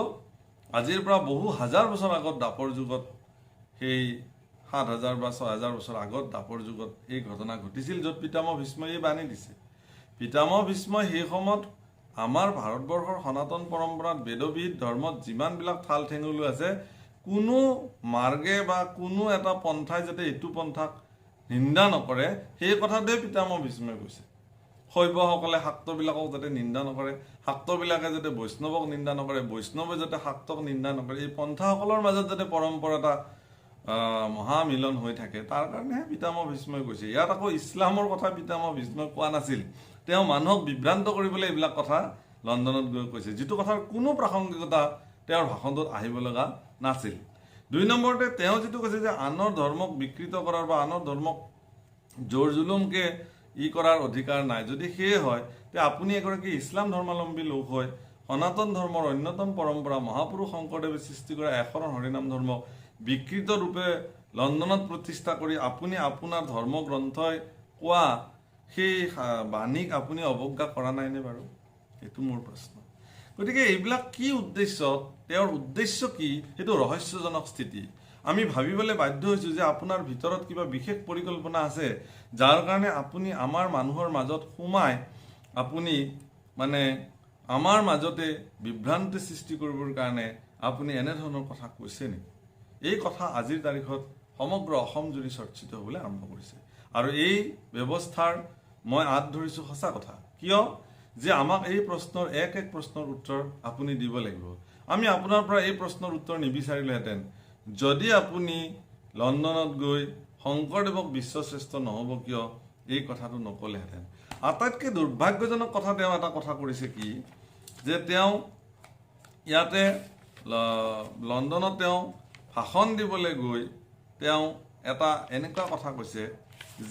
আজিৰ পৰা বহু হাজাৰ বছৰ আগত দাপৰ যুগত সেই 7000 বা 6000 বছৰ আগত দাপৰ যুগত এই ঘটনা ঘটিছিল য'ত পিতামহ ভীষ্মই বাণী দিছে পিতামহ ভীষ্মই সেই সময়ত আমাৰ ভাৰতবৰ্ষৰ সনাতন পৰম্পৰাত বেদবিধ ধৰ্মত যিমানবিলাক ঠাল ঠেঙুলি আছে কোনো মাৰ্গে বা কোনো এটা পন্থাই যাতে এইটো পন্থাক নিন্দা নকৰে সেই কথাটোৱে পিতামহ ভীষ্মই কৈছে শৈৱসকলে শাক্তবিলাকক যাতে নিন্দা নকৰে শাক্তবিলাকে যাতে বৈষ্ণৱক নিন্দা নকৰে বৈষ্ণৱে যাতে শাক্তক নিন্দা নকৰে এই পন্থাসকলৰ মাজত যাতে পৰম্পৰা এটা মহামিলন হৈ থাকে তাৰ কাৰণেহে পিতামহ ভীষ্মই কৈছে ইয়াত আকৌ ইছলামৰ কথা পিতামহ ভীষ্মই কোৱা নাছিল তেওঁ মানুহক বিভ্ৰান্ত কৰিবলৈ এইবিলাক কথা লণ্ডনত গৈ কৈছে যিটো কথাৰ কোনো প্ৰাসংগিকতা তেওঁৰ ভাষণটোত আহিব লগা নাছিল 2 নম্বৰতে তেওঁ যিটো কৈছে যে আনৰ ধৰ্মক বিকৃত কৰাৰ বা আনৰ ধৰ্মক জোৰ জুলুমকে কৰাৰ অধিকাৰ নাই যদি সেয়ে হয় তে আপুনি এগৰাকী ইছলাম ধৰ্মাৱলম্বী লোক হয় সনাতন ধৰ্মৰ অন্যতম পৰম্পৰা মহাপুৰুষ শংকৰদেৱে সৃষ্টি কৰা এশৰণ হৰিনাম ধৰ্ম বিকৃত ৰূপে লণ্ডনত প্ৰতিষ্ঠা কৰি আপুনি আপোনাৰ ধৰ্মগ্ৰন্থই কোৱা সেই বাণীক আপুনি অৱজ্ঞা কৰা নাইনে বাৰু এইটো মোৰ প্ৰশ্ন গতিকে এইবিলাক কি উদ্দেশ্য তেওঁৰ উদ্দেশ্য কি সেইটো ৰহস্যজনক স্থিতি আমি ভাবিবলৈ বাধ্য হৈছোঁ যে আপোনাৰ ভিতৰত কিবা বিশেষ পৰিকল্পনা আছে যাৰ কাৰণে আপুনি আমাৰ মানুহৰ মাজত সোমাই আপুনি মানে আমাৰ মাজতে বিভ্ৰান্তি সৃষ্টি কৰিবৰ কাৰণে আপুনি এনেধৰণৰ কথা কৈছে নেকি এই কথা আজিৰ তাৰিখত সমগ্ৰ অসম জুৰি চৰ্চিত হ'বলৈ আৰম্ভ কৰিছে আৰু এই ব্যৱস্থাৰ মই আঁত ধৰিছোঁ সঁচা কথা কিয় যে আমাক এই প্ৰশ্নৰ এক প্ৰশ্নৰ উত্তৰ আপুনি দিব লাগিব আমি আপোনাৰ পৰা এই প্ৰশ্নৰ উত্তৰ নিবিচাৰিলোহেঁতেন যদি আপুনি লণ্ডনত গৈ শংকৰদেৱক বিশ্বশ্ৰেষ্ঠ নহ'ব কিয় এই কথাটো নকলেহেঁতেন আটাইতকৈ দুৰ্ভাগ্যজনক কথা তেওঁ এটা কথা কৰিছে কি যে তেওঁ ইয়াতে লণ্ডনত তেওঁ ভাষণ দিবলৈ গৈ তেওঁ এটা এনেকুৱা কথা কৈছে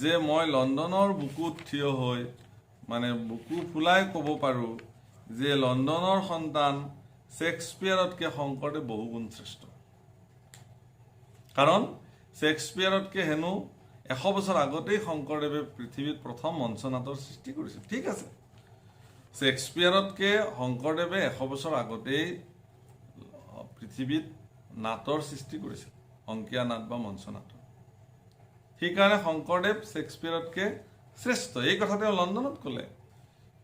যে মই লণ্ডনৰ বুকুত থিয় হৈ মানে বুকু ফুলাই ক'ব পাৰোঁ যে লণ্ডনৰ সন্তান শেক্সপিয়াৰতকৈ শংকৰদেৱ বহুগুণ শ্ৰেষ্ঠ কাৰণ শেক্সপিয়াৰতকৈ হেনো 100 বছৰ আগতেই শংকৰদেৱে পৃথিৱীত প্ৰথম মঞ্চনাটৰ সৃষ্টি কৰিছিল ঠিক আছে শেক্সপিয়াৰতকৈ শংকৰদেৱে 100 বছৰ আগতেই পৃথিৱীত নাটৰ সৃষ্টি কৰিছিল অংকীয়া নাট বা মঞ্চনাটৰ সেইকাৰণে শংকৰদেৱ শেক্সপিয়াৰতকৈ শ্ৰেষ্ঠ এই কথা তেওঁ লণ্ডনত ক'লে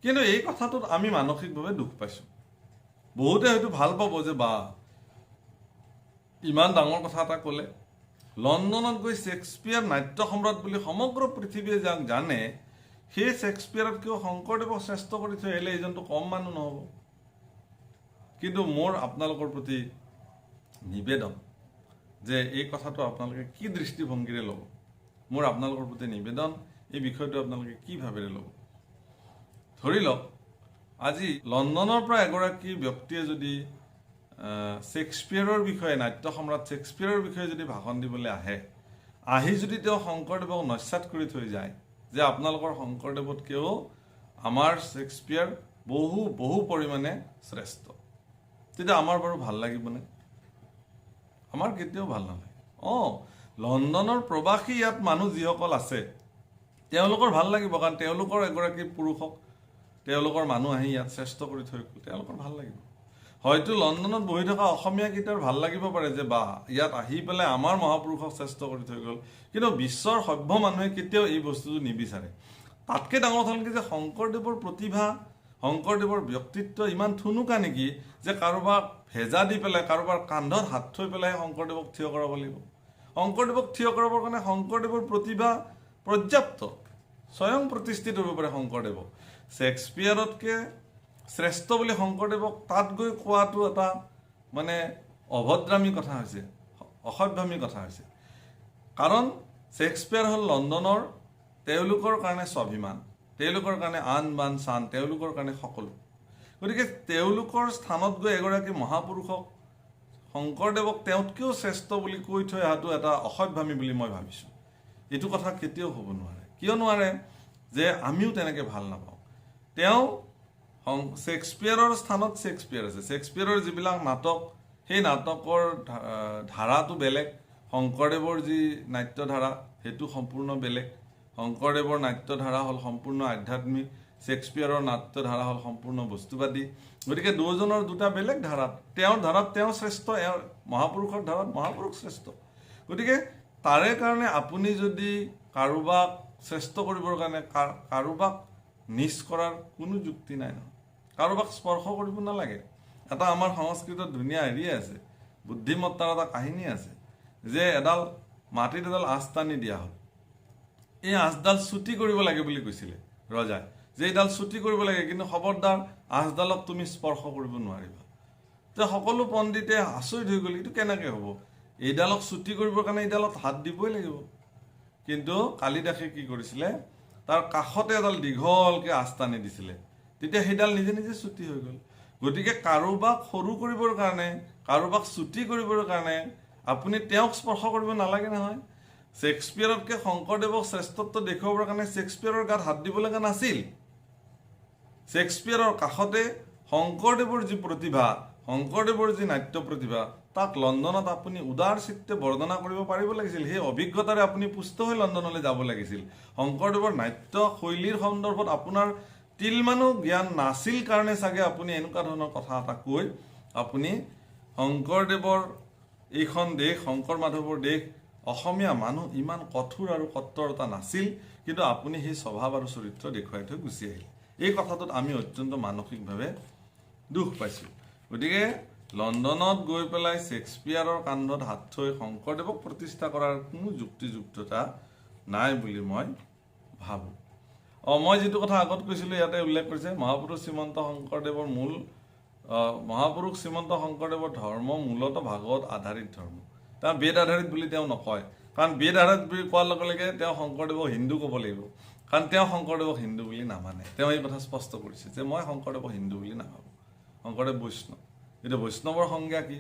কিন্তু এই কথাটোত আমি মানসিকভাৱে দুখ পাইছোঁ বহুতে হয়তো ভাল পাব যে বা ইমান ডাঙৰ কথা এটা ক'লে লণ্ডনত গৈ শেক্সপিয়াৰ নাট্য সম্ৰাট বুলি সমগ্ৰ পৃথিৱীয়ে যাক জানে সেই শেক্সপিয়াৰতকৈও শংকৰদেৱক শ্ৰেষ্ঠ কৰি থৈ আহিলে এইজনটো কম মানুহ নহ'ব কিন্তু মোৰ আপোনালোকৰ প্ৰতি নিবেদন যে এই কথাটো আপোনালোকে কি দৃষ্টিভংগীৰে ল'ব মোৰ আপোনালোকৰ প্ৰতি নিবেদন এই বিষয়টো আপোনালোকে কি ভাবেৰে ল'ব ধৰি লওক আজি লণ্ডনৰ পৰা এগৰাকী ব্যক্তিয়ে যদি শেক্সপিয়াৰৰ বিষয়ে নাট্য সম্ৰাট শেক্সপিয়াৰৰ বিষয়ে যদি ভাষণ দিবলৈ আহি যদি তেওঁ শংকৰদেৱক নস্যাৎ কৰি থৈ যায় যে আপোনালোকৰ শংকৰদেৱতকৈও আমাৰ শেক্সপিয়াৰ বহু পৰিমাণে শ্ৰেষ্ঠ তেতিয়া আমাৰ বাৰু ভাল লাগিবনে আমাৰ কেতিয়াও ভাল নালাগে লণ্ডনৰ প্ৰবাসী ইয়াত মানুহ যিসকল আছে তেওঁলোকৰ ভাল লাগিব কাৰণ তেওঁলোকৰ এগৰাকী পুৰুষক তেওঁলোকৰ মানুহ আহি ইয়াত শ্ৰেষ্ঠ কৰি থৈ গ'ল তেওঁলোকৰ ভাল লাগিব হয়তো লণ্ডনত বহি থকা অসমীয়াকেইটাৰ ভাল লাগিব পাৰে যে বা ইয়াত আহি পেলাই আমাৰ মহাপুৰুষক শ্ৰেষ্ঠ কৰি থৈ গ'ল কিন্তু বিশ্বৰ সভ্য মানুহে কেতিয়াও এই বস্তুটো নিবিচাৰে তাতকৈ ডাঙৰ কথা নেকি যে শংকৰদেৱৰ প্ৰতিভা শংকৰদেৱৰ ব্যক্তিত্ব ইমান থুনুকা নেকি যে কাৰোবাক ভেজা দি পেলাই কাৰোবাৰ কান্ধত হাত থৈ পেলাই শংকৰদেৱক থিয় কৰাব লাগিব শংকৰদেৱক থিয় কৰাবৰ কাৰণে শংকৰদেৱৰ প্ৰতিভা পৰ্যাপ্ত স্বয়ং প্ৰতিষ্ঠিত হ'ব পাৰে শংকৰদেৱক শেক্সপিয়াৰতকৈ শ্ৰেষ্ঠ বুলি শংকৰদেৱক তাত গৈ কোৱাটো এটা মানে অভদ্ৰামী কথা হৈছে অসভ্যামী কথা হৈছে কাৰণ শেক্সপিয়াৰ হ'ল লণ্ডনৰ তেওঁলোকৰ কাৰণে স্বাভিমান তেওঁলোকৰ কাৰণে আন বান চান তেওঁলোকৰ কাৰণে সকলো গতিকে তেওঁলোকৰ স্থানত গৈ এগৰাকী মহাপুৰুষক শংকৰদেৱক তেওঁতকৈও শ্ৰেষ্ঠ বুলি কৈ থৈ অহাটো এটা অসভ্যামী বুলি মই ভাবিছোঁ এইটো কথা কেতিয়াও হ'ব নোৱাৰে কিয় নোৱাৰে যে আমিও তেনেকৈ ভাল নাপাওঁ তেওঁ শেক্সপিয়াৰৰ স্থানত শেক্সপিয়াৰ আছে শেক্সপিয়াৰৰ যিবিলাক নাটক সেই নাটকৰ ধাৰাটো বেলেগ শংকৰদেৱৰ যি নাট্যধাৰা সেইটো সম্পূৰ্ণ বেলেগ। শংকৰদেৱৰ নাট্যধাৰা হ'ল সম্পূৰ্ণ আধ্যাত্মিক, শ্বেক্সপিয়াৰৰ নাট্যধাৰা হ'ল সম্পূৰ্ণ বস্তুবাদী। গতিকে দুজনৰ দুটা বেলেগ ধাৰাত, তেওঁৰ ধাৰাত তেওঁ শ্ৰেষ্ঠ, এওঁৰ মহাপুৰুষৰ ধাৰাত মহাপুৰুষ শ্ৰেষ্ঠ। গতিকে তাৰে কাৰণে আপুনি যদি কাৰোবাক শ্ৰেষ্ঠ কৰিবৰ কাৰণে কাৰোবাক নিজ কৰাৰ কোনো যুক্তি নাই নহয়, কাৰোবাক স্পৰ্শ কৰিব নালাগে। এটা আমাৰ সংস্কৃতত ধুনীয়া হেৰি আছে, বুদ্ধিমত্তাৰ এটা কাহিনী আছে, যে এডাল মাটিত এডাল আঁচ টানি দিয়া হ'ল। এই আঁচডাল চুটি কৰিব লাগে বুলি কৈছিলে ৰজাই, যে এইডাল চুটি কৰিব লাগে, কিন্তু খবৰদাৰ আঁচডালক তুমি স্পৰ্শ কৰিব নোৱাৰিবা। তো সকলো পণ্ডিতে আচৰিত হৈ গ'ল, এইটো কেনেকৈ হ'ব? এইডালক চুটি কৰিবৰ কাৰণে এইডালত হাত দিবই লাগিব। কিন্তু কালিদাসে কি কৰিছিলে, তাৰ কাষতে এডাল দীঘলকৈ আঁচ টানি দিছিলে, তেতিয়া সেইডাল নিজে নিজে চুটি হৈ গ'ল। গতিকে কাৰোবাক সৰু কৰিবৰ কাৰণে, কাৰোবাক চুটি কৰিবৰ কাৰণে আপুনি তেওঁক স্পৰ্শ কৰিব নালাগে নহয়। শ্বেক্সপিয়াৰতকৈ শংকৰদেৱক শ্ৰেষ্ঠত্ব দেখুৱাবৰ কাৰণে শ্বেক্সপিয়াৰৰ গাত হাত দিব লগা নাছিল। শ্বেক্সপিয়াৰৰ কাষতে শংকৰদেৱৰ যি প্ৰতিভা, শংকৰদেৱৰ যি নাট্য প্ৰতিভা, তাক লণ্ডনত আপুনি উদাৰ চিত্তে বৰ্ণনা কৰিব পাৰিব লাগিছিল। সেই অভিজ্ঞতাৰে আপুনি পুষ্ট হৈ লণ্ডনলৈ যাব লাগিছিল। শংকৰদেৱৰ নাট্য শৈলীৰ সন্দৰ্ভত আপোনাৰ তিলমানো জ্ঞান নাছিল কাৰণে চাগে আপুনি এনেকুৱা ধৰণৰ কথা এটা কৈ আপুনি শংকৰদেৱৰ এইখন দেশ, শংকৰ মাধৱৰ দেশ, অসমীয়া মানুহ ইমান কঠোৰ আৰু কট্টৰতা নাছিল, কিন্তু আপুনি সেই স্বভাৱ আৰু চৰিত্ৰ দেখুৱাই থৈ গুচি আহিল। এই কথাটোত আমি অত্যন্ত মানসিকভাৱে দুখ পাইছোঁ। গতিকে লণ্ডনত গৈ পেলাই শ্বেক্সপিয়াৰৰ কান্ধত হাত থৈ শংকৰদেৱক প্ৰতিষ্ঠা কৰাৰ কোনো যুক্তিযুক্ততা নাই বুলি মই ভাবোঁ। মই যিটো কথা আগত কৈছিলোঁ ইয়াতে উল্লেখ কৰিছে, মহাপুৰুষ শ্ৰীমন্ত শংকৰদেৱৰ মহাপুৰুষ শ্ৰীমন্ত শংকৰদেৱৰ ধৰ্ম মূলতঃ ভাগৱত আধাৰিত ধৰ্ম। তেওঁ বেদ আধাৰিত বুলি তেওঁ নকয়, কাৰণ বেদ আধাৰিত বুলি কোৱাৰ লগে লগে তেওঁ শংকৰদেৱক হিন্দু ক'ব লাগিব, কাৰণ তেওঁ শংকৰদেৱক হিন্দু বুলি নামানে। তেওঁ এই কথা স্পষ্ট কৰিছে যে মই শংকৰদেৱক হিন্দু বুলি নাভাবোঁ, শংকৰদেৱ বৈষ্ণৱ। এতিয়া বৈষ্ণৱৰ সংজ্ঞা কি?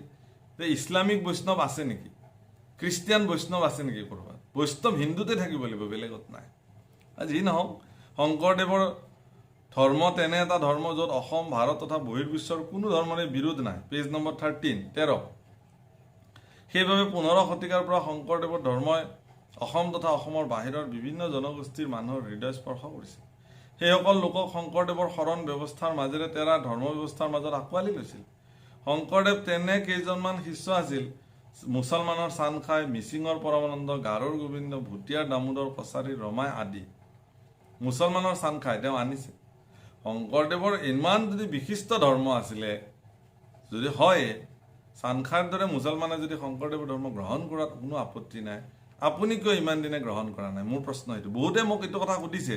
যে ইছলামিক বৈষ্ণৱ আছে নেকি? খ্ৰীষ্টিয়ান বৈষ্ণৱ আছে নেকি ক'ৰবাত? বৈষ্ণৱ হিন্দুতে থাকিব লাগিব, বেলেগত নাই। যি নহওক, শংকৰদেৱৰ ধৰ্ম তেনে এটা ধৰ্ম য'ত অসম, ভাৰত তথা বহিৰ্বিশ্বৰ কোনো ধৰ্মৰে বিৰোধ নাই। Page number 13। সেইবাবে 15 শতিকাৰ পৰা শংকৰদেৱৰ ধৰ্মই অসম তথা অসমৰ বাহিৰৰ বিভিন্ন জনগোষ্ঠীৰ মানুহৰ হৃদয় স্পৰ্শ কৰিছে। সেইসকল লোকক শংকৰদেৱৰ শৰণ ব্যৱস্থাৰ মাজেৰে তেৰা ধৰ্ম ব্যৱস্থাৰ মাজত আঁকোৱালি লৈছিল। শংকৰদেৱ তেনে কেইজনমান শিষ্য আছিল, মুছলমানৰ চানখাই, মিচিঙৰ পৰমানন্দ, গাৰোৰ গোবিন্দ, ভুটীয়াৰ দামোদৰ, কছাৰীৰ ৰমাই আদি। মুছলমানৰ চানখাই তেওঁ আনিছে। শংকৰদেৱৰ ইমান যদি বিশিষ্ট ধৰ্ম আছিলে, যদি হয় চানখাইৰ দৰে মুছলমানে যদি শংকৰদেৱৰ ধৰ্ম গ্ৰহণ কৰাত কোনো আপত্তি নাই, আপুনি কিয় ইমান দিনে গ্ৰহণ কৰা নাই? মোৰ প্ৰশ্ন এইটো। বহুতে মোক এইটো কথা সুধিছে।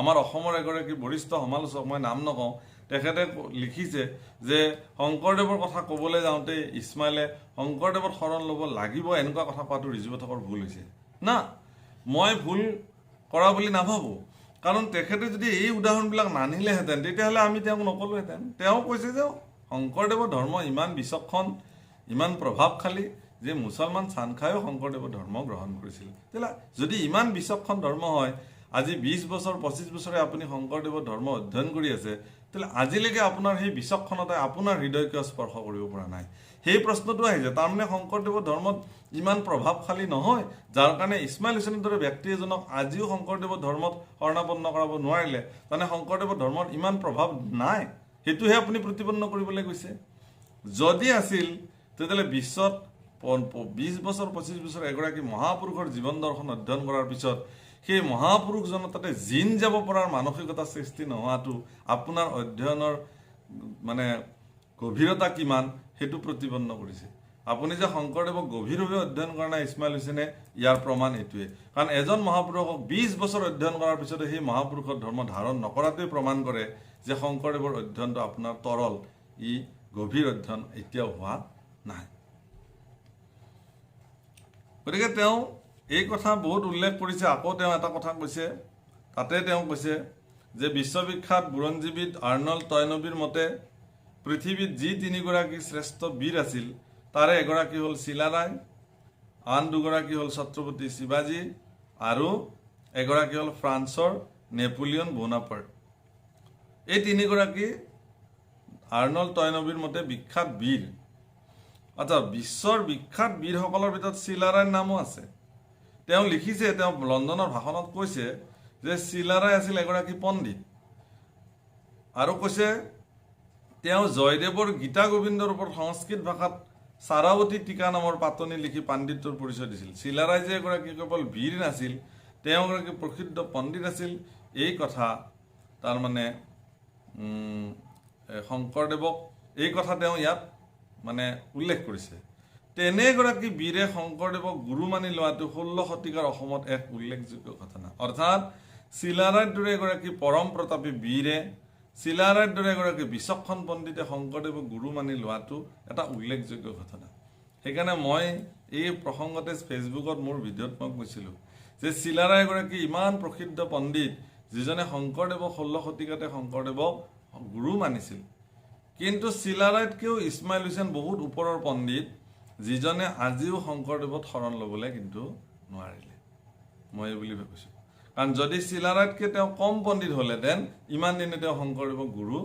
আমাৰ অসমৰ এগৰাকী বৰিষ্ঠ সমালোচক, মই নাম নকওঁ, তেখেতে লিখিছে যে শংকৰদেৱৰ কথা ক'বলৈ যাওঁতে ইছমাইলে শংকৰদেৱৰ শৰণ ল'ব লাগিব এনেকুৱা কথা কোৱাটো ৰিজু পাঠকৰ ভুল হৈছে। না, মই ভুল কৰা বুলি নাভাবোঁ, কাৰণ তেখেতে যদি এই উদাহৰণবিলাক নানিলেহেঁতেন তেতিয়াহ'লে আমি তেওঁক নকলোহেঁতেন। তেওঁ কৈছে যে শংকৰদেৱৰ ধৰ্ম ইমান বিচক্ষণ, ইমান প্ৰভাৱশালী যে মুছলমান চানখায়ো শংকৰদেৱৰ ধৰ্ম গ্ৰহণ কৰিছিল। তেতিয়াহ'লে যদি ইমান বিচক্ষণ ধৰ্ম হয়, আজি 20 বছৰ 25 বছৰে আপুনি শংকৰদেৱৰ ধৰ্ম অধ্যয়ন কৰি আছে, তেতিয়াহ'লে আজিলৈকে আপোনাৰ সেই বিচক্ষণতাই আপোনাৰ হৃদয় কিয় স্পৰ্শ কৰিব পৰা নাই? সেই প্ৰশ্নটো আহিছে। তাৰমানে শংকৰদেৱৰ ধৰ্মত ইমান প্ৰভাৱশালী নহয়, যাৰ কাৰণে ইছমাইল হুছেইনৰ দৰে ব্যক্তি এজনক আজিও শংকৰদেৱৰ ধৰ্মত শৰণাপন্ন কৰাব নোৱাৰিলে, মানে শংকৰদেৱৰ ধৰ্মত ইমান প্ৰভাৱ নাই, সেইটোহে আপুনি প্ৰতিপন্ন কৰিবলৈ গৈছে। যদি আছিল তেতিয়াহ'লে বিশ্বত 20 বছৰ 25 বছৰ এগৰাকী মহাপুৰুষৰ জীৱন দৰ্শন অধ্যয়ন কৰাৰ পিছত সেই মহাপুৰুষজনৰ তাতে জিন যাব পৰাৰ মানসিকতা সৃষ্টি নোহোৱাটো আপোনাৰ অধ্যয়নৰ মানে গভীৰতা কিমান সেইটো প্ৰতিপন্ন কৰিছে। আপুনি যে শংকৰদেৱক গভীৰভাৱে অধ্যয়ন কৰা নাই ইছমাইল হুছেইনে, ইয়াৰ প্ৰমাণ এইটোৱে। কাৰণ এজন মহাপুৰুষক 20 বছৰ অধ্যয়ন কৰাৰ পিছতে সেই মহাপুৰুষৰ ধৰ্ম ধাৰণ নকৰাটোৱে প্ৰমাণ কৰে যে শংকৰদেৱৰ অধ্যয়নটো আপোনাৰ তৰল, ই গভীৰ অধ্যয়ন এতিয়াও হোৱা নাই। গতিকে তেওঁ এই কথা বহুত উল্লেখ কৰিছে। আকৌ তেওঁ এটা কথা কৈছে, তাতে তেওঁ কৈছে যে বিশ্ববিখ্যাত বুৰঞ্জীবিদ আৰ্নল্ড টয়নবীৰ মতে পৃথিৱীত যি 3গৰাকী শ্ৰেষ্ঠ বীৰ আছিল তাৰে এগৰাকী হ'ল চিলাৰায়, আন 2গৰাকী হ'ল ছত্ৰপতি শিৱাজী আৰু এগৰাকী হ'ল ফ্ৰান্সৰ নেপোলিয়ন বোনাপাৰ্ট। এই 3গৰাকী আৰ্নল্ড টয়নবীৰ মতে বিখ্যাত বীৰ। আচ্ছা, বিশ্বৰ বিখ্যাত বীৰসকলৰ ভিতৰত চিলাৰায়ৰ নামো আছে। তেওঁ লিখিছে, তেওঁ লণ্ডনৰ ভাষণত কৈছে যে চিলাৰায় আছিল এগৰাকী পণ্ডিত, আৰু কৈছে তেওঁ জয়দেৱৰ গীতা গোবিন্দৰ ওপৰত সংস্কৃত ভাষাত চাৰাৱতী টীকা নামৰ পাতনি লিখি পাণ্ডিত্যৰ পৰিচয় দিছিল। চিলাৰায় যে এগৰাকী কেৱল বীৰ নাছিল, তেওঁ এগৰাকী প্ৰসিদ্ধ পণ্ডিত আছিল, এই কথা তাৰমানে শংকৰদেৱক এই কথা তেওঁ ইয়াত মানে উল্লেখ কৰিছে। তেনে এগৰাকী বীৰে শংকৰদেৱক গুৰু মানি লোৱাটো 16 শতিকাৰ অসমত এক উল্লেখযোগ্য ঘটনা। অৰ্থাৎ চিলাৰায়ৰ দৰে এগৰাকী পৰম প্ৰতাপী বীৰে, চিলাৰায়ৰ দৰে এগৰাকী বিচক্ষণ পণ্ডিতে শংকৰদেৱক গুৰু মানি লোৱাটো এটা উল্লেখযোগ্য ঘটনা। সেইকাৰণে মই এই প্ৰসংগতে ফেচবুকত মোৰ ভিডিঅ'ত মই কৈছিলোঁ যে চিলাৰায় এগৰাকী ইমান প্ৰসিদ্ধ পণ্ডিত যিজনে শংকৰদেৱক 16 শতিকাতে শংকৰদেৱক গুৰু মানিছিল। কিন্তু চিলাৰায়তকৈও ইছমাইল হুছেইন বহুত ওপৰৰ পণ্ডিত, যিজনে আজিও শংকৰদেৱত শৰণ ল'বলৈ কিন্তু নোৱাৰিলে। মই এই বুলি ভাবিছোঁ, কাৰণ যদি চিলাৰায়তকৈ তেওঁ কম পণ্ডিত হ'লেহেঁতেন ইমান দিনে তেওঁ শংকৰদেৱক গুৰু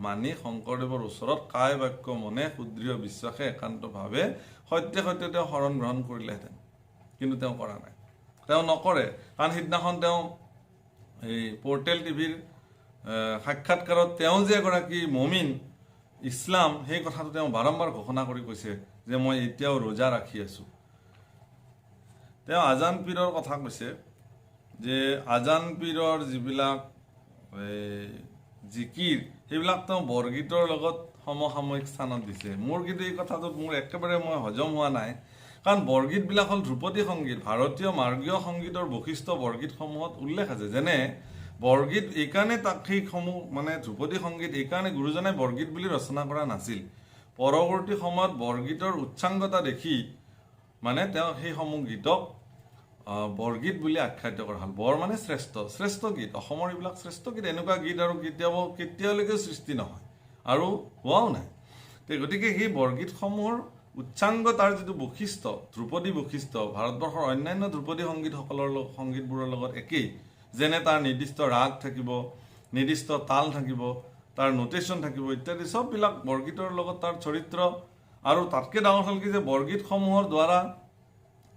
মানি শংকৰদেৱৰ ওচৰত কায় বাক্য মনে সুদৃঢ় বিশ্বাসে একান্তভাৱে সত্যে সত্যে তেওঁ শৰণ গ্ৰহণ কৰিলেহেঁতেন। কিন্তু তেওঁ কৰা নাই, তেওঁ নকৰে। কাৰণ সিদিনাখন তেওঁ এই পৰ্টেল টিভিৰ সাক্ষাৎকাৰত তেওঁ যে এগৰাকী মমিন ইছলাম, সেই কথাটো তেওঁ বাৰম্বাৰ ঘোষণা কৰি কৈছে যে মই এতিয়াও ৰোজা ৰাখি আছোঁ। তেওঁ আজান পীৰৰ কথা কৈছে যে আজান পীৰৰ যিবিলাক জিকিৰ সেইবিলাক তেওঁ বৰগীতৰ লগত সমসাময়িক স্থানত দিছে। মোৰ কিন্তু এই কথাটোত মোৰ একেবাৰে মই হজম হোৱা নাই, কাৰণ বৰগীতবিলাক হ'ল ধ্ৰুপদী সংগীত। ভাৰতীয় মাৰ্গীয় সংগীতৰ বৈশিষ্ট্য বৰগীতসমূহত উল্লেখ আছে। যেনে বৰগীত এইকাৰণে তাক সেইসমূহ মানে ধ্ৰুপদী সংগীত এইকাৰণে গুৰুজনাই বৰগীত বুলি ৰচনা কৰা নাছিল। পৰৱৰ্তী সময়ত বৰগীতৰ উচ্চাংগতা দেখি মানে তেওঁ সেইসমূহ গীতক বৰগীত বুলি আখ্যায়িত কৰা হ'ল। বৰ মানে শ্ৰেষ্ঠ, শ্ৰেষ্ঠ গীত। অসমৰ এইবিলাক শ্ৰেষ্ঠ গীত, এনেকুৱা গীত আৰু কেতিয়ালৈকে সৃষ্টি নহয় আৰু হোৱাও নাই। গতিকে সেই বৰগীতসমূহৰ উচ্চাংগতাৰ যিটো বৈশিষ্ট্য, ধ্ৰুপদী বৈশিষ্ট্য ভাৰতবৰ্ষৰ অন্যান্য ধ্ৰুপদী সংগীতবোৰৰ লগত একেই। যেনে তাৰ নিৰ্দিষ্ট ৰাগ থাকিব, নিৰ্দিষ্ট তাল থাকিব, তাৰ নোটেশ্যন থাকিব ইত্যাদি, চববিলাক বৰগীতৰ লগত তাৰ চৰিত্ৰ। আৰু তাতকৈ ডাঙৰ হ'ল কি যে বৰগীতসমূহৰ দ্বাৰা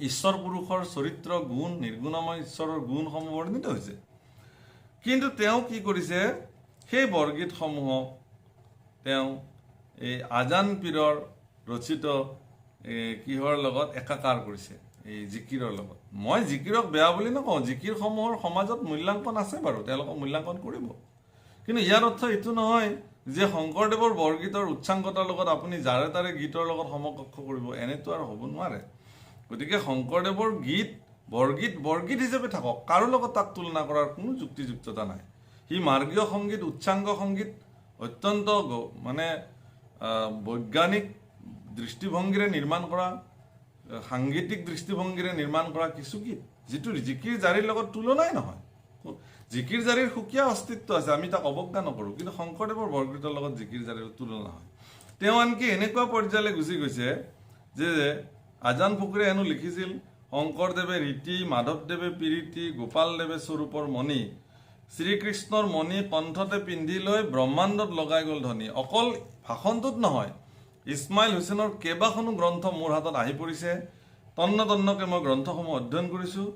ঈশ্বৰ পুৰুষৰ চৰিত্ৰ গুণ, নিৰ্গুণময় ঈশ্বৰৰ গুণসমূহ বৰ্ণিত হৈছে। কিন্তু তেওঁ কি কৰিছে, সেই বৰগীতসমূহক তেওঁ এই আজান পীৰৰ ৰচিত কিহৰ লগত একাকাৰ কৰিছে, এই জিকিৰৰ লগত। মই জিকিৰক বেয়া বুলি নকওঁ, জিকিৰসমূহৰ সমাজত মূল্যাংকন আছে বাৰু, তেওঁলোকক মূল্যাংকন কৰিব। কিন্তু ইয়াৰ অৰ্থ এইটো নহয় যে শংকৰদেৱৰ বৰগীতৰ উচ্চাংগতাৰ লগত আপুনি যাৰে তাৰে গীতৰ লগত সমকক্ষ কৰিব, এনেতো আৰু হ'ব নোৱাৰে। গতিকে শংকৰদেৱৰ গীত বৰগীত হিচাপে থাকক, কাৰো লগত তাক তুলনা কৰাৰ কোনো যুক্তিযুক্ততা নাই। সি মাৰ্গীয় সংগীত, উচ্চাংগ সংগীত, অত্যন্ত মানে বৈজ্ঞানিক দৃষ্টিভংগীৰে নিৰ্মাণ কৰা, সাংগীতিক দৃষ্টিভংগীৰে নিৰ্মাণ কৰা কিছু গীত, যিটো জিকিৰ জাৰিৰ লগত তুলনাই নহয়। জিকিৰ জাৰিৰ সুকীয়া অস্তিত্ব আছে, আমি তাক অৱজ্ঞা নকৰোঁ, কিন্তু শংকৰদেৱৰ বৰগীতৰ লগত জিকিৰ জাৰিৰ তুলনা হয়। তেওঁ আনকি এনেকুৱা পৰ্যায়লৈ গুচি গৈছে যে আজান ফকীৰে হেনো লিখিছিল, শংকৰদেৱে ৰীতি, মাধৱদেৱে পীৰিতি, গোপালদেৱে স্বৰূপৰ মণি, শ্ৰীকৃষ্ণৰ মণি কণ্ঠতে পিন্ধি লৈ ব্ৰহ্মাণ্ডত লগাই গ'ল ধনী। অকল ভাষণটোত নহয়, ইছমাইল হুছেইনৰ কেইবাখনো গ্ৰন্থ মোৰ হাতত আহি পৰিছে, তন্নকে মই গ্ৰন্থসমূহ অধ্যয়ন কৰিছোঁ।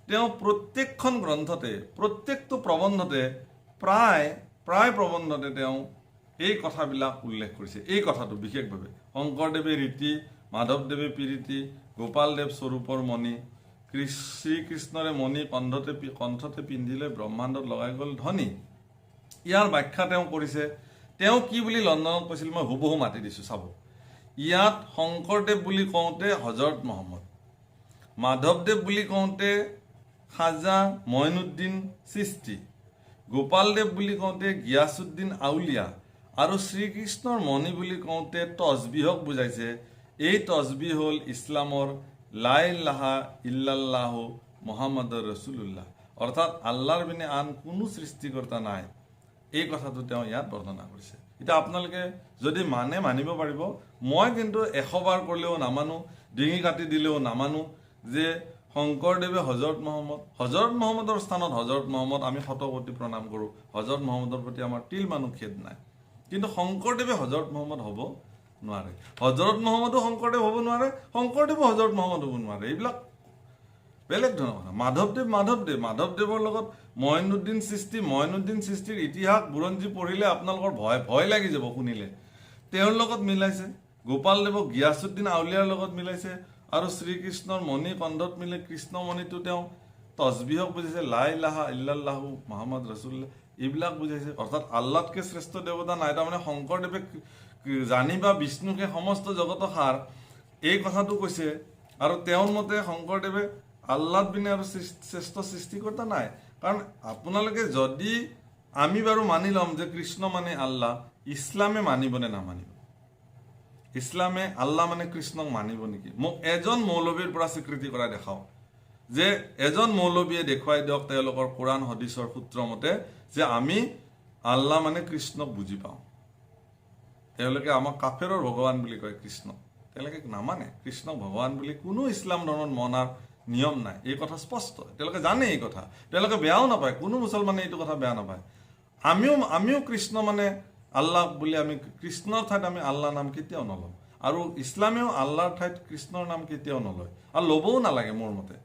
তেওঁ প্ৰত্যেকখন গ্ৰন্থতে, প্ৰত্যেকটো প্ৰবন্ধতে, প্ৰায় প্ৰবন্ধতে তেওঁ এই কথাবিলাক উল্লেখ কৰিছে। এই কথাটো বিশেষভাৱে শংকৰদেৱে ৰীতি, মাধৱদেৱে পীৰিতি, গোপালদেৱ স্বৰূপৰ মণি, শ্ৰীকৃষ্ণৰে মণি কণ্ঠতে পিন্ধিলে ব্ৰহ্মাণ্ডত লগাই গ'ল ধনী। ইয়াৰ ব্যাখ্যা তেওঁ কৰিছে। তেওঁ কি বুলি লণ্ডনত কৈছিল মই হুবহু মাতি দিছোঁ, চাব। ইয়াত শংকৰদেৱ বুলি কওঁতে হজৰত মহম্মদ, মাধৱদেৱ বুলি কওঁতে খাজা মঈনুদ্দিন চিস্তি, গোপালদেৱ বুলি কওঁতে গিয়াছুদ্দিন আউলিয়া, আৰু শ্ৰীকৃষ্ণৰ মণি বুলি কওঁতে তছবিহক বুজাইছে। এই তছবি হ'ল ইছলামৰ লা ইলাহা ইল্লাল্লাহু মুহাম্মাদুৰ ৰাছুলুল্লাহ, অৰ্থাৎ আল্লাহৰ বিনে আন কোনো সৃষ্টিকৰ্তা নাই। এই কথাটো তেওঁ ইয়াত বৰ্ণনা কৰিছে। এতিয়া আপোনালোকে যদি মানিব পাৰিব। মই কিন্তু 100 বাৰ কৰিলেও নামানো, ডিঙি কাটি দিলেও নামানো যে শংকৰদেৱে হজৰত মহম্মদৰ স্থানত হজৰত মহম্মদ আমি শতকোটি প্ৰণাম কৰোঁ। হজৰত মহম্মদৰ প্ৰতি আমাৰ তিল মানুহ খেদ নাই। কিন্তু শংকৰদেৱে হজৰত মহম্মদ হ'ব নোৱাৰে। হজৰত মহম্মদো শংকৰদেৱ হ'ব নোৱাৰে, শংকৰদেৱো হজৰত মহম্মদ হ'ব নোৱাৰে। এইবিলাক বেলেগ ধৰণৰ কথা। মাধৱদেৱৰ লগত মঈনুদ্দিন সৃষ্টিৰ ইতিহাস বুৰঞ্জী পঢ়িলে আপোনালোকৰ ভয় লাগি যাব শুনিলে। তেওঁৰ লগত মিলাইছে, গোপালদেৱক গিয়াছুদ্দিন আউলিয়াৰ লগত মিলাইছে, আৰু শ্ৰীকৃষ্ণৰ মণি কণ্ঠত মিলে কৃষ্ণমণিটো তেওঁ তছবিহক বুজাইছে, লা ইলাহা ইল্লাল্লাহু মুহাম্মদ ৰাছুলুল্লাহ, এইবিলাক বুজাইছে। অৰ্থাৎ আল্লাহতকৈ শ্ৰেষ্ঠ দেৱতা নাই। তাৰমানে শংকৰদেৱে জানিবা বিষ্ণুকে সমস্ত জগত সাৰ, এই কথাটো কৈছে। আৰু তেওঁৰ মতে শংকৰদেৱে আল্লাহত বিনে আৰু শ্ৰেষ্ঠ সৃষ্টিকৰ্তা নাই। কাৰণ আপোনালোকে যদি, আমি বাৰু মানি ল'ম যে কৃষ্ণ মানে আল্লাহ, ইছলামে মানিবনে নামানিব? ইছলামে আল্লাহ মানে কৃষ্ণক মানিব নেকি? মোক এজন মৌলবীৰ পৰা স্বীকৃতি কৰাই দেখাওক, যে এজন মৌলবীয়ে দেখুৱাই দিয়ক তেওঁলোকৰ কোৰাণ হাদিছৰ সূত্ৰ মতে যে আমি আল্লাহ মানে কৃষ্ণক বুজি পাওঁ। তেওঁলোকে আমাক কাফেৰৰ ভগৱান বুলি কয় কৃষ্ণ, তেওঁলোকে নামানে কৃষ্ণক ভগৱান বুলি। কোনো ইছলাম ধৰ্মত মনাৰ নিয়ম নাই, এই কথা স্পষ্ট। তেওঁলোকে জানে এই কথা, তেওঁলোকে বেয়াও নাপায়, কোনো মুছলমানে এইটো কথা বেয়া নাপায়। আমিও কৃষ্ণ মানে আল্লাহ বুলি, আমি কৃষ্ণৰ ঠাইত আমি আল্লাহ নাম কেতিয়াও নলওঁ, আৰু ইছলামেও আল্লাহৰ ঠাইত কৃষ্ণৰ নাম কেতিয়াও নলয়, আৰু ল'বও নালাগে মোৰ মতে।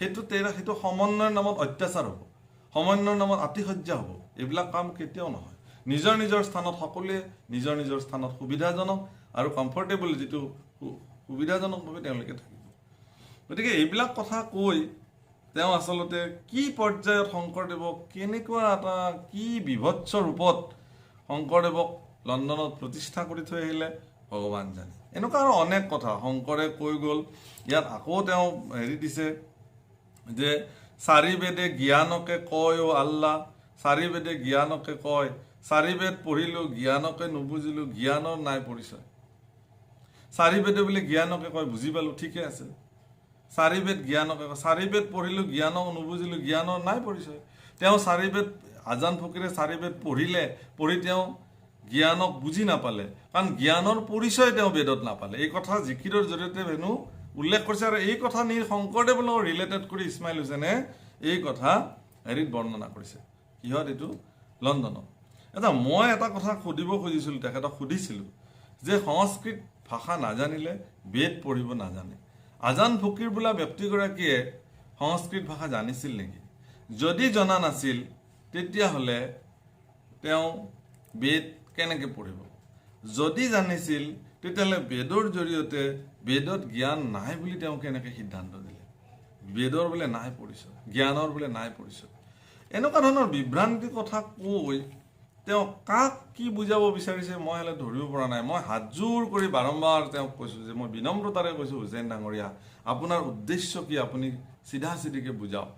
সেইটো সমন্বয়ৰ নামত অত্যাচাৰ হ'ব, সমন্বয়ৰ নামত আতিশয্যা হ'ব। এইবিলাক কাম কেতিয়াও নহয়। নিজৰ নিজৰ স্থানত সকলোৱে নিজৰ নিজৰ স্থানত সুবিধাজনক আৰু কমফৰ্টেবল, যিটো সুবিধাজনকভাৱে তেওঁলোকে থাকিব। গতিকে এইবিলাক কথা কৈ তেওঁ আচলতে কি পৰ্যায়ত শংকৰদেৱক, কেনেকুৱা এটা কি বিভৎস ৰূপত শংকৰদেৱক লণ্ডনত প্ৰতিষ্ঠা কৰি থৈ আহিলে ভগৱান জানে। এনেকুৱা আৰু অনেক কথা শংকৰে কৈ গ'ল। ইয়াত আকৌ তেওঁ দিছে যে চাৰি বেদে জ্ঞানকে কয় অ আল্লাহ, চাৰি বেদে জ্ঞানকে কয়, চাৰি বেদ পঢ়িলো জ্ঞানকে নুবুজিলো, জ্ঞানৰ নাই পৰিচয়। চাৰি বেদে বোলে জ্ঞানকে কয়, বুজি পালো, ঠিকে আছে। চাৰি বেদ জ্ঞানকে কয়, চাৰি বেদ পঢ়িলো জ্ঞানক নুবুজিলো, জ্ঞানৰ নাই পৰিচয়। তেওঁ চাৰি বেদ, আজান ফকীৰে চাৰি বেদ পঢ়ি তেওঁ জ্ঞানক বুজি নাপালে, কাৰণ জ্ঞানৰ পৰিচয় তেওঁ বেদত নাপালে। এই কথা জিকিৰৰ জৰিয়তে হেনো উল্লেখ কৰিছে। আৰু এই কথা নি শংকৰদেৱৰ লগত ৰিলেটেড কৰি ইছমাইল হুছেইনে এই কথা বৰ্ণনা কৰিছে। কিহত? এইটো লণ্ডনত। মই এটা কথা সুধিব খুজিছিলোঁ, তেখেতক সুধিছিলোঁ যে সংস্কৃত ভাষা নাজানিলে বেদ পঢ়িব নাজানে। আজান ফকীৰ বোলা ব্যক্তিগৰাকীয়ে সংস্কৃত ভাষা জানিছিল নেকি? যদি জনা নাছিল তেতিয়াহ'লে তেওঁ বেদ কেনেকৈ পঢ়িব? যদি জানিছিল তেতিয়াহ'লে বেদৰ জৰিয়তে বেদত জ্ঞান নাই বুলি তেওঁ কেনেকৈ সিদ্ধান্ত দিলে? বেদৰ বোলে নাই পৰিচয়, জ্ঞানৰ বোলে নাই পৰিচয়। এনেকুৱা ধৰণৰ বিভ্ৰান্তি কথা কৈ তেওঁ কাক কি বুজাব বিচাৰিছে মই হ'লে ধৰিব পৰা নাই। মই হাতযোৰ কৰি বাৰম্বাৰ তেওঁক কৈছোঁ যে, মই বিনম্ৰতাৰে কৈছোঁ, হুছেইন ডাঙৰীয়া, আপোনাৰ উদ্দেশ্য কি? আপুনি চিধা চিধিকে বুজাওক।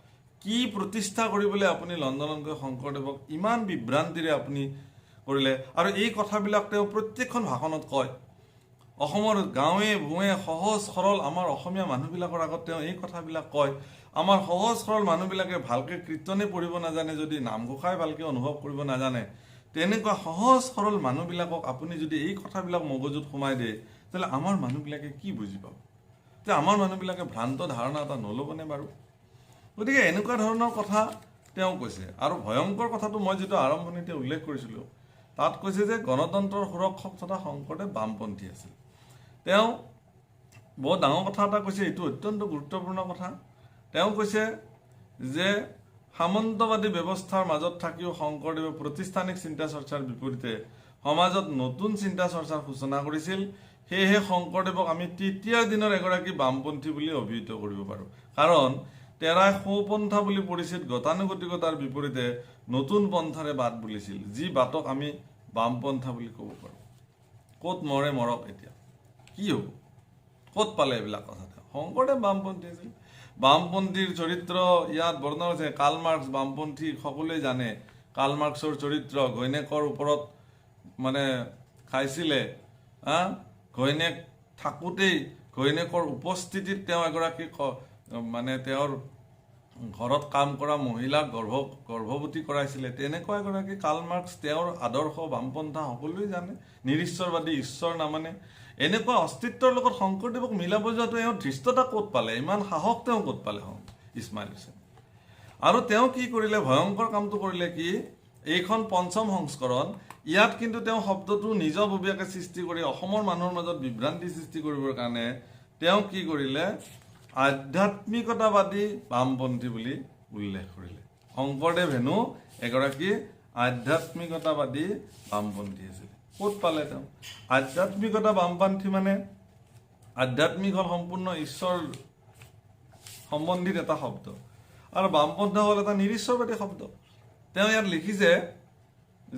কি প্ৰতিষ্ঠা কৰিবলৈ আপুনি লণ্ডনত গৈ শংকৰদেৱক ইমান বিভ্ৰান্তিৰে আপুনি কৰিলে? আৰু এই কথাবিলাক তেওঁ প্ৰত্যেকখন ভাষণত কয়। অসমৰ গাঁৱে ভূঞে সহজ সৰল আমাৰ অসমীয়া মানুহবিলাকৰ আগত তেওঁ এই কথাবিলাক কয়। আমাৰ সহজ সৰল মানুহবিলাকে ভালকৈ কীৰ্তনে পঢ়িব নাজানে, যদি নামঘোষাই ভালকৈ অনুভৱ কৰিব নাজানে, তেনেকুৱা সহজ সৰল মানুহবিলাকক আপুনি যদি এই কথাবিলাক মগজুত সোমাই দিয়ে, তেতিয়াহ'লে আমাৰ মানুহবিলাকে কি বুজি পাব? যে আমাৰ মানুহবিলাকে ভ্ৰান্ত ধাৰণা এটা নল'বনে বাৰু? গতিকে এনেকুৱা ধৰণৰ কথা তেওঁ কৈছে। আৰু ভয়ংকৰ কথাটো মই যিটো আৰম্ভণিতে উল্লেখ কৰিছিলোঁ, তাত কৈছে যে গণতন্ত্ৰৰ সুৰক্ষক তথা শংকৰদেৱ বামপন্থী আছিল। তেওঁ বৰ ডাঙৰ কথা এটা কৈছে, এইটো অত্যন্ত গুৰুত্বপূৰ্ণ কথা। তেওঁ কৈছে যে সামন্তবাদী ব্যৱস্থাৰ মাজত থাকিও শংকৰদেৱে প্ৰতিষ্ঠানিক চিন্তা চৰ্চাৰ বিপৰীতে সমাজত নতুন চিন্তা চৰ্চাৰ সূচনা কৰিছিল। সেয়েহে শংকৰদেৱক আমি তৃতীয় দিনৰ এগৰাকী বামপন্থী বুলি অভিহিত কৰিব পাৰোঁ। কাৰণ তেৰাই সোঁপন্থা বুলি পৰিচিত গতানুগতিকতাৰ বিপৰীতে নতুন পন্থাৰে বাট বুলিছিল, যি বাটক আমি বামপন্থা বুলি ক'ব পাৰোঁ। ক'ত মৰে মৰক, এতিয়া কি হ'ব? ক'ত পালে এইবিলাক কথা? শংকৰদেৱ বামপন্থী আছিল। বামপন্থীৰ চৰিত্ৰ ইয়াত বৰ্ণনা হৈছে। কাৰ্ল মাৰ্ক্স বামপন্থী, সকলোৱে জানে কাৰ্ল মাৰ্ক্সৰ চৰিত্ৰ। ঘৈণীয়েকৰ ওপৰত মানে খাইছিলে, ঘৈণীয়েক থাকোঁতেই, ঘৈণীয়েকৰ উপস্থিতিত তেওঁ এগৰাকী মানে তেওঁৰ ঘৰত কাম কৰা মহিলাক গৰ্ভৱতী কৰাইছিলে। তেনেকুৱা এগৰাকী কাৰ্ল মাৰ্ক্স, তেওঁৰ আদৰ্শ বামপন্থা সকলোৱে জানে। নিৰীশ্বৰবাদী, ঈশ্বৰ নামানে। এনেকুৱা অস্তিত্বৰ লগত শংকৰদেৱক মিলাব যোৱাটো এওঁৰ ধৃষ্টতা ক'ত পালে? ইমান সাহস তেওঁ ক'ত পালে ইছমাইল হুছেইন? আৰু তেওঁ কি কৰিলে? ভয়ংকৰ কামটো কৰিলে কি? এইখন পঞ্চম সংস্কৰণ। ইয়াত কিন্তু তেওঁ শব্দটো নিজববীয়াকৈ সৃষ্টি কৰি অসমৰ মানুহৰ মাজত বিভ্ৰান্তি সৃষ্টি কৰিবৰ কাৰণে তেওঁ কি কৰিলে, আধ্যাত্মিকতাবাদী বামপন্থী বুলি উল্লেখ কৰিলে। শংকৰদেৱ হেনো এগৰাকী আধ্যাত্মিকতাবাদী বামপন্থী আছিল। ক'ত পালে তেওঁ? আধ্যাত্মিকতা বামপন্থী মানে আধ্যাত্মিক হ'ল সম্পূৰ্ণ ঈশ্বৰ সম্বন্ধিত এটা শব্দ, আৰু বামপন্থ হ'ল এটা নিৰীশ্বৰবাদী শব্দ। তেওঁ ইয়াত লিখিছে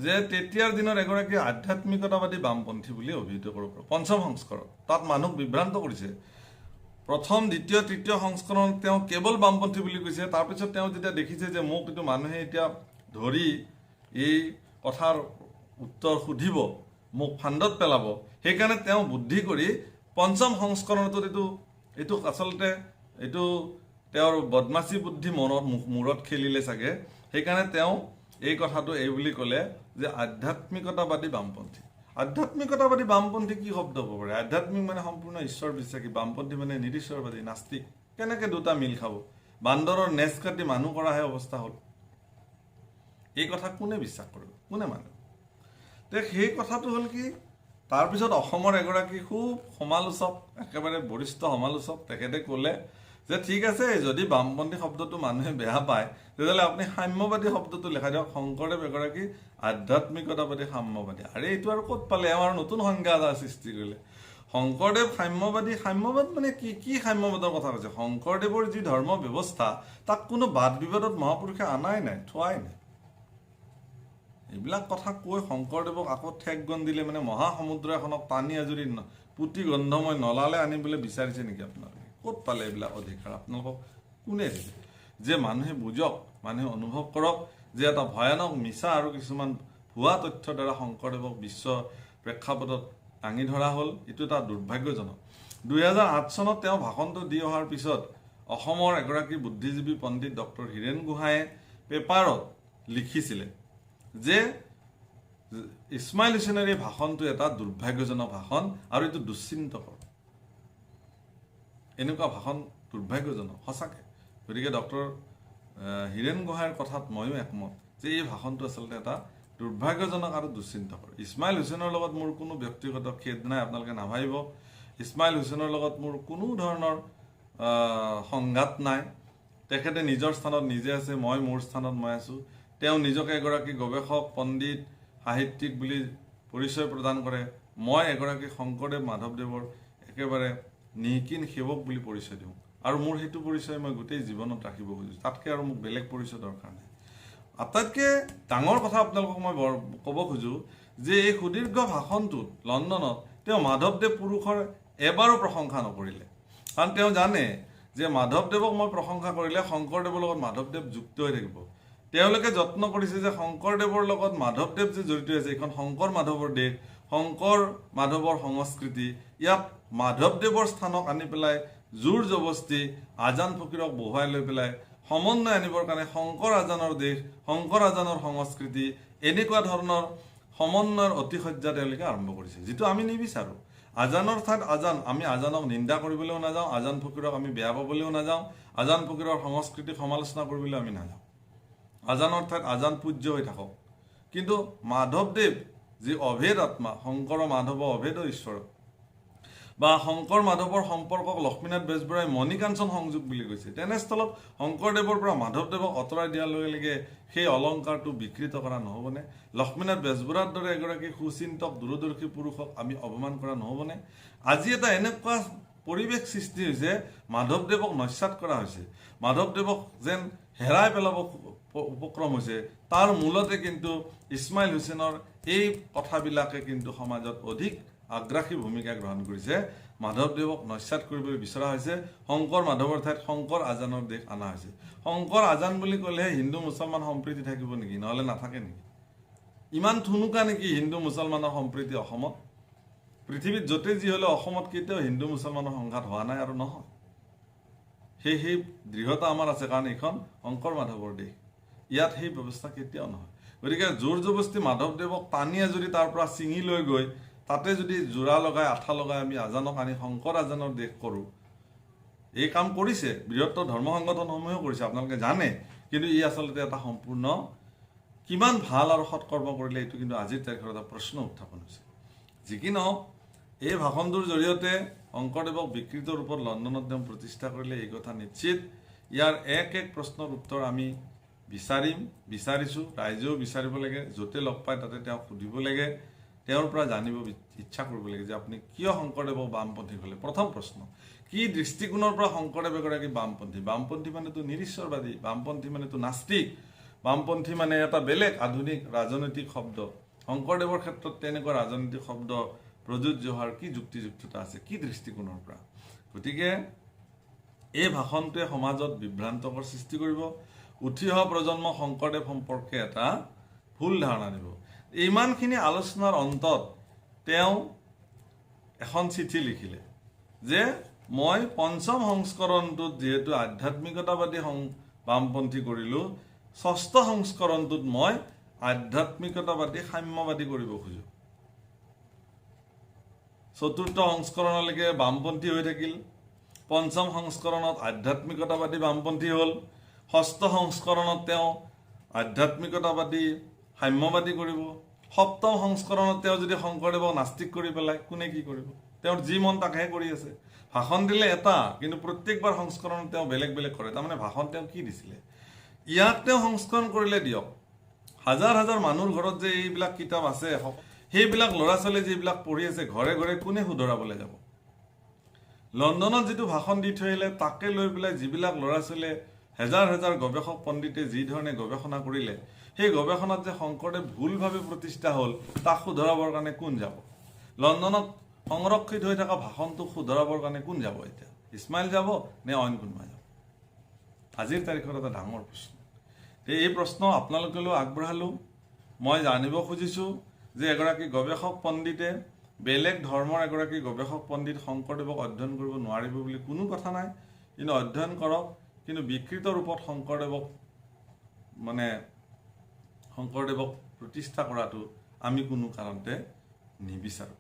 যে তেতিয়াৰ দিনৰ এগৰাকী আধ্যাত্মিকতাবাদী বামপন্থী বুলি অভিহিত কৰিব পাৰোঁ। পঞ্চম সংস্কৰণ তাত মানুহক বিভ্ৰান্ত কৰিছে। প্ৰথম, দ্বিতীয়, তৃতীয় সংস্কৰণত তেওঁ কেৱল বামপন্থী বুলি কৈছে। তাৰপিছত তেওঁ যেতিয়া দেখিছে যে মোক এইটো মানুহে এতিয়া ধৰি এই কথাৰ উত্তৰ সুধিব, মোক ফান্দত পেলাব, সেইকাৰণে তেওঁ বুদ্ধি কৰি পঞ্চম সংস্কৰণটোত এইটো আচলতে এইটো তেওঁৰ বদমাচি বুদ্ধি মূৰত খেলিলে চাগে। সেইকাৰণে তেওঁ এই কথাটো এই বুলি ক'লে যে আধ্যাত্মিকতাবাদী বামপন্থী। আধ্যাত্মিকতাবাদী বামপন্থী কি শব্দ হ'ব পাৰে? আধ্যাত্মিক মানে সম্পূৰ্ণ ঈশ্বৰ বিশ্বাসী, বামপন্থী মানে নিৰীশ্বৰবাদী নাস্তিক। কেনেকৈ দুটা মিল খাব? বান্দৰৰ নেজ কাটি মানুহ কৰাহে অৱস্থা হ'ল। এই কথা কোনে বিশ্বাস কৰিব, কোনে মানে? তে সেই কথাটো হ'ল কি, তাৰপিছত অসমৰ এগৰাকী খুব সমালোচক, একেবাৰে বৰিষ্ঠ সমালোচক, তেখেতে ক'লে যে ঠিক আছে, যদি বামপন্থী শব্দটো মানুহে বেয়া পায় তেতিয়াহ'লে আপুনি সাম্যবাদী শব্দটো লেখাই দিয়ক। শংকৰদেৱ এগৰাকী আধ্যাত্মিকতাবাদী সাম্যবাদী। আৰে এইটো আৰু ক'ত পালে? আমাৰ নতুন সংজ্ঞা এটা সৃষ্টি কৰিলে। শংকৰদেৱ সাম্যবাদী। সাম্যবাদ মানে কি সাম্যবাদৰ কথা কৈছে? শংকৰদেৱৰ যি ধৰ্ম ব্যৱস্থা তাক কোনো বাদ বিবাদত মহাপুৰুষে আনাই নাই, থোৱাই নাই। এইবিলাক কথা কৈ শংকৰদেৱক আকৌ ঠেক গণ দিলে মানে মহাসমুদ্ৰ এখনক টানি আজুৰি পুতি গন্ধময় নলালে আনিবলৈ বিচাৰিছে নেকি আপোনালোকে? ক'ত পালে এইবিলাক অধিকাৰ? আপোনালোকক কোনে দিছে? যে মানুহে বুজক, মানুহে অনুভৱ কৰক যে এটা ভয়ানক মিছা আৰু কিছুমান ভুৱা তথ্যৰ দ্বাৰা শংকৰদেৱক বিশ্ব প্ৰেক্ষাপটত দাঙি ধৰা হ'ল। এইটো এটা দুৰ্ভাগ্যজনক। 2008 চনত তেওঁ ভাষণটো দি অহাৰ পিছত অসমৰ এগৰাকী বুদ্ধিজীৱী পণ্ডিত ডক্টৰ হীৰেণ গোহাঁয়ে পেপাৰত লিখিছিলে যে ইছমাইল হুছেইনৰ এই ভাষণটো এটা দুৰ্ভাগ্যজনক ভাষণ আৰু এইটো দুশ্চিন্তকৰ। এনেকুৱা ভাষণ দুৰ্ভাগ্যজনক সঁচাকৈ। গতিকে ডক্টৰ হীৰেণ গোহাঁইৰ কথাত ময়ো একমত যে এই ভাষণটো আচলতে এটা দুৰ্ভাগ্যজনক আৰু দুশ্চিন্তকৰ। ইছমাইল হুছেইনৰ লগত মোৰ কোনো ব্যক্তিগত খেদ নাই, আপোনালোকে নাভাবিব। ইছমাইল হুছেইনৰ লগত মোৰ কোনো ধৰণৰ সংঘাত নাই। তেখেতে নিজৰ স্থানত নিজে আছে, মই মোৰ স্থানত মই আছোঁ। তেওঁ নিজকে এগৰাকী গৱেষক, পণ্ডিত, সাহিত্যিক বুলি পৰিচয় প্ৰদান কৰে। মই এগৰাকী শংকৰদেৱ মাধৱদেৱৰ একেবাৰে নিকিন সেৱক বুলি পৰিচয় দিওঁ, আৰু মোৰ সেইটো পৰিচয় মই গোটেই জীৱনত ৰাখিব খুজিছোঁ। তাতকৈ আৰু মোক বেলেগ পৰিচয় দৰকাৰ নাই। আটাইতকৈ ডাঙৰ কথা আপোনালোকক মই ক'ব খোজোঁ যে এই সুদীৰ্ঘ ভাষণটোত লণ্ডনত তেওঁ মাধৱদেৱ পুৰুষৰ এবাৰো প্ৰশংসা নকৰিলে। কাৰণ তেওঁ জানে যে মাধৱদেৱক মই প্ৰশংসা কৰিলে শংকৰদেৱৰ লগত মাধৱদেৱ যুক্ত হৈ থাকিব। তেওঁলোকে যত্ন কৰিছে যে শংকৰদেৱৰ লগত মাধৱদেৱ যে জড়িত আছে, এইখন শংকৰ মাধৱৰ দেশ, শংকৰ মাধৱৰ সংস্কৃতি, ইয়াত মাধৱদেৱৰ স্থানক আনি পেলাই জোৰ জবস্তি আজান ফকীৰক বহুৱাই লৈ পেলাই সমন্বয় আনিবৰ কাৰণে শংকৰ আজানৰ দেশ, শংকৰ আজানৰ সংস্কৃতি, এনেকুৱা ধৰণৰ সমন্বয়ৰ অতিশয্যা তেওঁলোকে আৰম্ভ কৰিছে, যিটো আমি নিবিচাৰোঁ। আজানৰ ঠাইত আজান, আমি আজানক নিন্দা কৰিবলৈও নাযাওঁ, আজান ফকীৰক আমি বেয়া পাবলৈও নাযাওঁ, আজান ফকীৰৰ সংস্কৃতিক সমালোচনা কৰিবলৈ আমি নাযাওঁ। আজানৰ ঠাইত আজান পূজ্য হৈ থাকক। কিন্তু মাধৱদেৱ যি অভেদ আত্মা, শংকৰ মাধৱ অভেদ ঈশ্বৰ, বা শংকৰ মাধৱৰ সম্পৰ্কক লক্ষ্মীনাথ বেজবৰুৱাই মণিকাঞ্চন সংযোগ বুলি কৈছে। তেনেস্থলত শংকৰদেৱৰ পৰা মাধৱদেৱক আঁতৰাই দিয়াৰ লগে লগে সেই অলংকাৰটো বিকৃত কৰা নহ'বনে? লক্ষ্মীনাথ বেজবৰুৱাৰ দৰে এগৰাকী সুচিন্তক দূৰদৰ্শী পুৰুষক আমি অপমান কৰা নহ'বনে? আজি এটা এনেকুৱা পৰিৱেশ সৃষ্টি হৈছে, মাধৱদেৱক নস্যাৎ কৰা হৈছে, মাধৱদেৱক যেন হেৰাই পেলাব উপক্ৰম হৈছে। তাৰ মূলতে কিন্তু ইছমাইল হুছেইনৰ এই কথাবিলাকে কিন্তু সমাজত অধিক আগ্ৰাসী ভূমিকা গ্ৰহণ কৰিছে। মাধৱদেৱক নস্যাৎ কৰিবলৈ বিচৰা হৈছে। শংকৰ মাধৱৰ ঠাইত শংকৰ আজানৰ দেশ অনা হৈছে। শংকৰ আজান বুলি ক'লেহে হিন্দু মুছলমান সম্প্ৰীতি থাকিব নেকি? নহ'লে নাথাকে নেকি? ইমান থুনুকা নেকি হিন্দু মুছলমানৰ সম্প্ৰীতি অসমত? পৃথিৱীত য'তে যি হ'লেও অসমত কেতিয়াও হিন্দু মুছলমানৰ সংঘাত হোৱা নাই আৰু নহয়। সেই দৃঢ়তা আমাৰ আছে, কাৰণ এইখন শংকৰ মাধৱৰ দেশ। ইয়াত সেই ব্যৱস্থা কেতিয়াও নহয়। গতিকে জোৰ জবস্তি মাধৱদেৱক টানি আজুৰি তাৰ পৰা ছিঙি লৈ গৈ তাতে যদি যোৰা লগাই আঠা লগাই আমি আজানক আনি শংকৰ আজানৰ দেশ কৰোঁ, এই কাম কৰিছে বৃহত্তৰ ধৰ্ম সংগঠনসমূহেও কৰিছে, আপোনালোকে জানে। কিন্তু ই আচলতে এটা সম্পূৰ্ণ কিমান ভাল আৰু সৎকৰ্ম কৰিলে এইটো কিন্তু আজিৰ তাৰিখৰ এটা প্ৰশ্ন উত্থাপন হৈছে। যি কি নহওক, এই ভাষণটোৰ জৰিয়তে শংকৰদেৱক বিকৃত ৰূপত লণ্ডনত তেওঁ প্ৰতিষ্ঠা কৰিলে এই কথা নিশ্চিত। ইয়াৰ এক প্ৰশ্নৰ উত্তৰ আমি বিচাৰিছোঁ, ৰাইজেও বিচাৰিব লাগে, য'তে লগ পায় তাতে তেওঁক সুধিব লাগে, তেওঁৰ পৰা জানিব ইচ্ছা কৰিব লাগে যে আপুনি কিয় শংকৰদেৱক বামপন্থী ক'লে। প্ৰথম প্ৰশ্ন, কি দৃষ্টিকোণৰ পৰা শংকৰদেৱ এগৰাকী বামপন্থী? বামপন্থী মানেতো নিৰীশ্বৰবাদী, বামপন্থী মানেতো নাস্তিক, বামপন্থী মানে এটা বেলেগ আধুনিক ৰাজনৈতিক শব্দ। শংকৰদেৱৰ ক্ষেত্ৰত তেনেকুৱা ৰাজনৈতিক শব্দ প্ৰযোজ্য হোৱাৰ কি যুক্তিযুক্ততা আছে, কি দৃষ্টিকোণৰ পৰা? গতিকে এই ভাষণটোৱে সমাজত বিভ্ৰান্তকৰ সৃষ্টি কৰিব, উঠি অহা প্ৰজন্মক শংকৰদেৱ সম্পৰ্কে এটা ভুল ধাৰণা দিব। ইমানখিনি আলোচনাৰ অন্তত তেওঁ এখন চিঠি লিখিলে যে মই পঞ্চম সংস্কৰণটোত যিহেতু আধ্যাত্মিকতাবাদী বামপন্থী কৰিলোঁ, ষষ্ঠ সংস্কৰণটোত মই আধ্যাত্মিকতাবাদী সাম্যবাদী কৰিব খোজোঁ। চতুৰ্থ সংস্কৰণলৈকে বামপন্থী হৈ থাকিল, পঞ্চম সংস্কৰণত আধ্যাত্মিকতাবাদী বামপন্থী হ'ল, ষষ্ঠ সংস্কৰণত তেওঁ আধ্যাত্মিকতাবাদী সাম্যবাদী কৰিব, সপ্তম সংস্কৰণত তেওঁ যদি শংকৰদেৱক নাস্তিক কৰি পেলাই কোনে কি কৰিব? তেওঁৰ যি মন তাকেহে কৰি আছে। ভাষণ দিলে এটা, কিন্তু প্ৰত্যেকবাৰ সংস্কৰণত তেওঁ বেলেগ বেলেগ কৰে। তাৰমানে ভাষণ তেওঁ কি দিছিলে? ইয়াক তেওঁ সংস্কৰণ কৰিলে দিয়ক, হাজাৰ হাজাৰ মানুহৰ ঘৰত যে এইবিলাক কিতাপ আছে, সেইবিলাক ল'ৰা ছোৱালী যিবিলাক পঢ়ি আছে ঘৰে ঘৰে কোনে শুধৰাবলৈ যাব? লণ্ডনত যিটো ভাষণ দি থৈ আহিলে তাকে লৈ পেলাই যিবিলাক ল'ৰা ছোৱালীয়ে হেজাৰ হেজাৰ গৱেষক পণ্ডিতে যি ধৰণে গৱেষণা কৰিলে, সেই গৱেষণাত যে শংকৰদেৱ ভুলভাৱে প্ৰতিষ্ঠা হ'ল তাক শুধৰাবৰ কাৰণে কোন যাব? লণ্ডনত সংৰক্ষিত হৈ থকা ভাষণটোক শুধৰাবৰ কাৰণে কোন যাব? এতিয়া ইছমাইল যাব নে অইন কোনোবা যাব? আজিৰ তাৰিখত এটা ডাঙৰ প্ৰশ্ন। এই প্ৰশ্ন আপোনালোকেও আগবঢ়ালোঁ। মই জানিব খুজিছোঁ যে এগৰাকী গৱেষক পণ্ডিতে, বেলেগ ধৰ্মৰ এগৰাকী গৱেষক পণ্ডিত শংকৰদেৱক অধ্যয়ন কৰিব নোৱাৰিব বুলি কোনো কথা নাই, কিন্তু অধ্যয়ন কৰক, কিন্তু বিকৃত ৰূপত শংকৰদেৱক প্ৰতিষ্ঠা কৰাটো আমি কোনো কাৰণতে নিবিচাৰোঁ।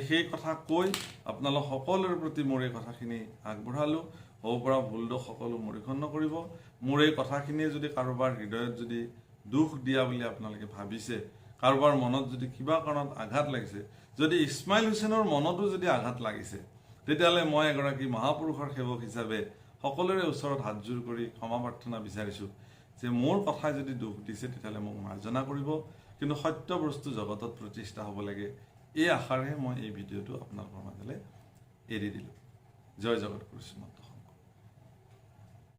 সেই কথা কৈ আপোনালোক সকলোৰে প্ৰতি মোৰ এই কথাখিনি আগবঢ়ালোঁ। হ'ব পৰা ভুল দোষ সকলো মৰিখন্ন কৰিব। মোৰ এই কথাখিনিয়ে যদি কাৰোবাৰ হৃদয়ত যদি দুখ দিয়া বুলি আপোনালোকে ভাবিছে, কাৰোবাৰ মনত যদি কিবা কাৰণত আঘাত লাগিছে, যদি ইছমাইল হুছেইনৰ মনতো যদি আঘাত লাগিছে, তেতিয়াহ'লে মই এগৰাকী মহাপুৰুষৰ সেৱক হিচাপে সকলোৰে ওচৰত হাতযোৰ কৰি ক্ষমা প্ৰাৰ্থনা বিচাৰিছোঁ যে মোৰ কথাই যদি দুখ দিছে তেতিয়াহ'লে মোক মাৰ্জনা কৰিব, কিন্তু সত্য বস্তু জগতত প্ৰতিষ্ঠা হ'ব লাগে। এই আশাৰেহে মই এই ভিডিঅ'টো আপোনালোকৰ মাজলৈ এৰি দিলোঁ। জয় জগত গুৰু শ্ৰীমন্ত।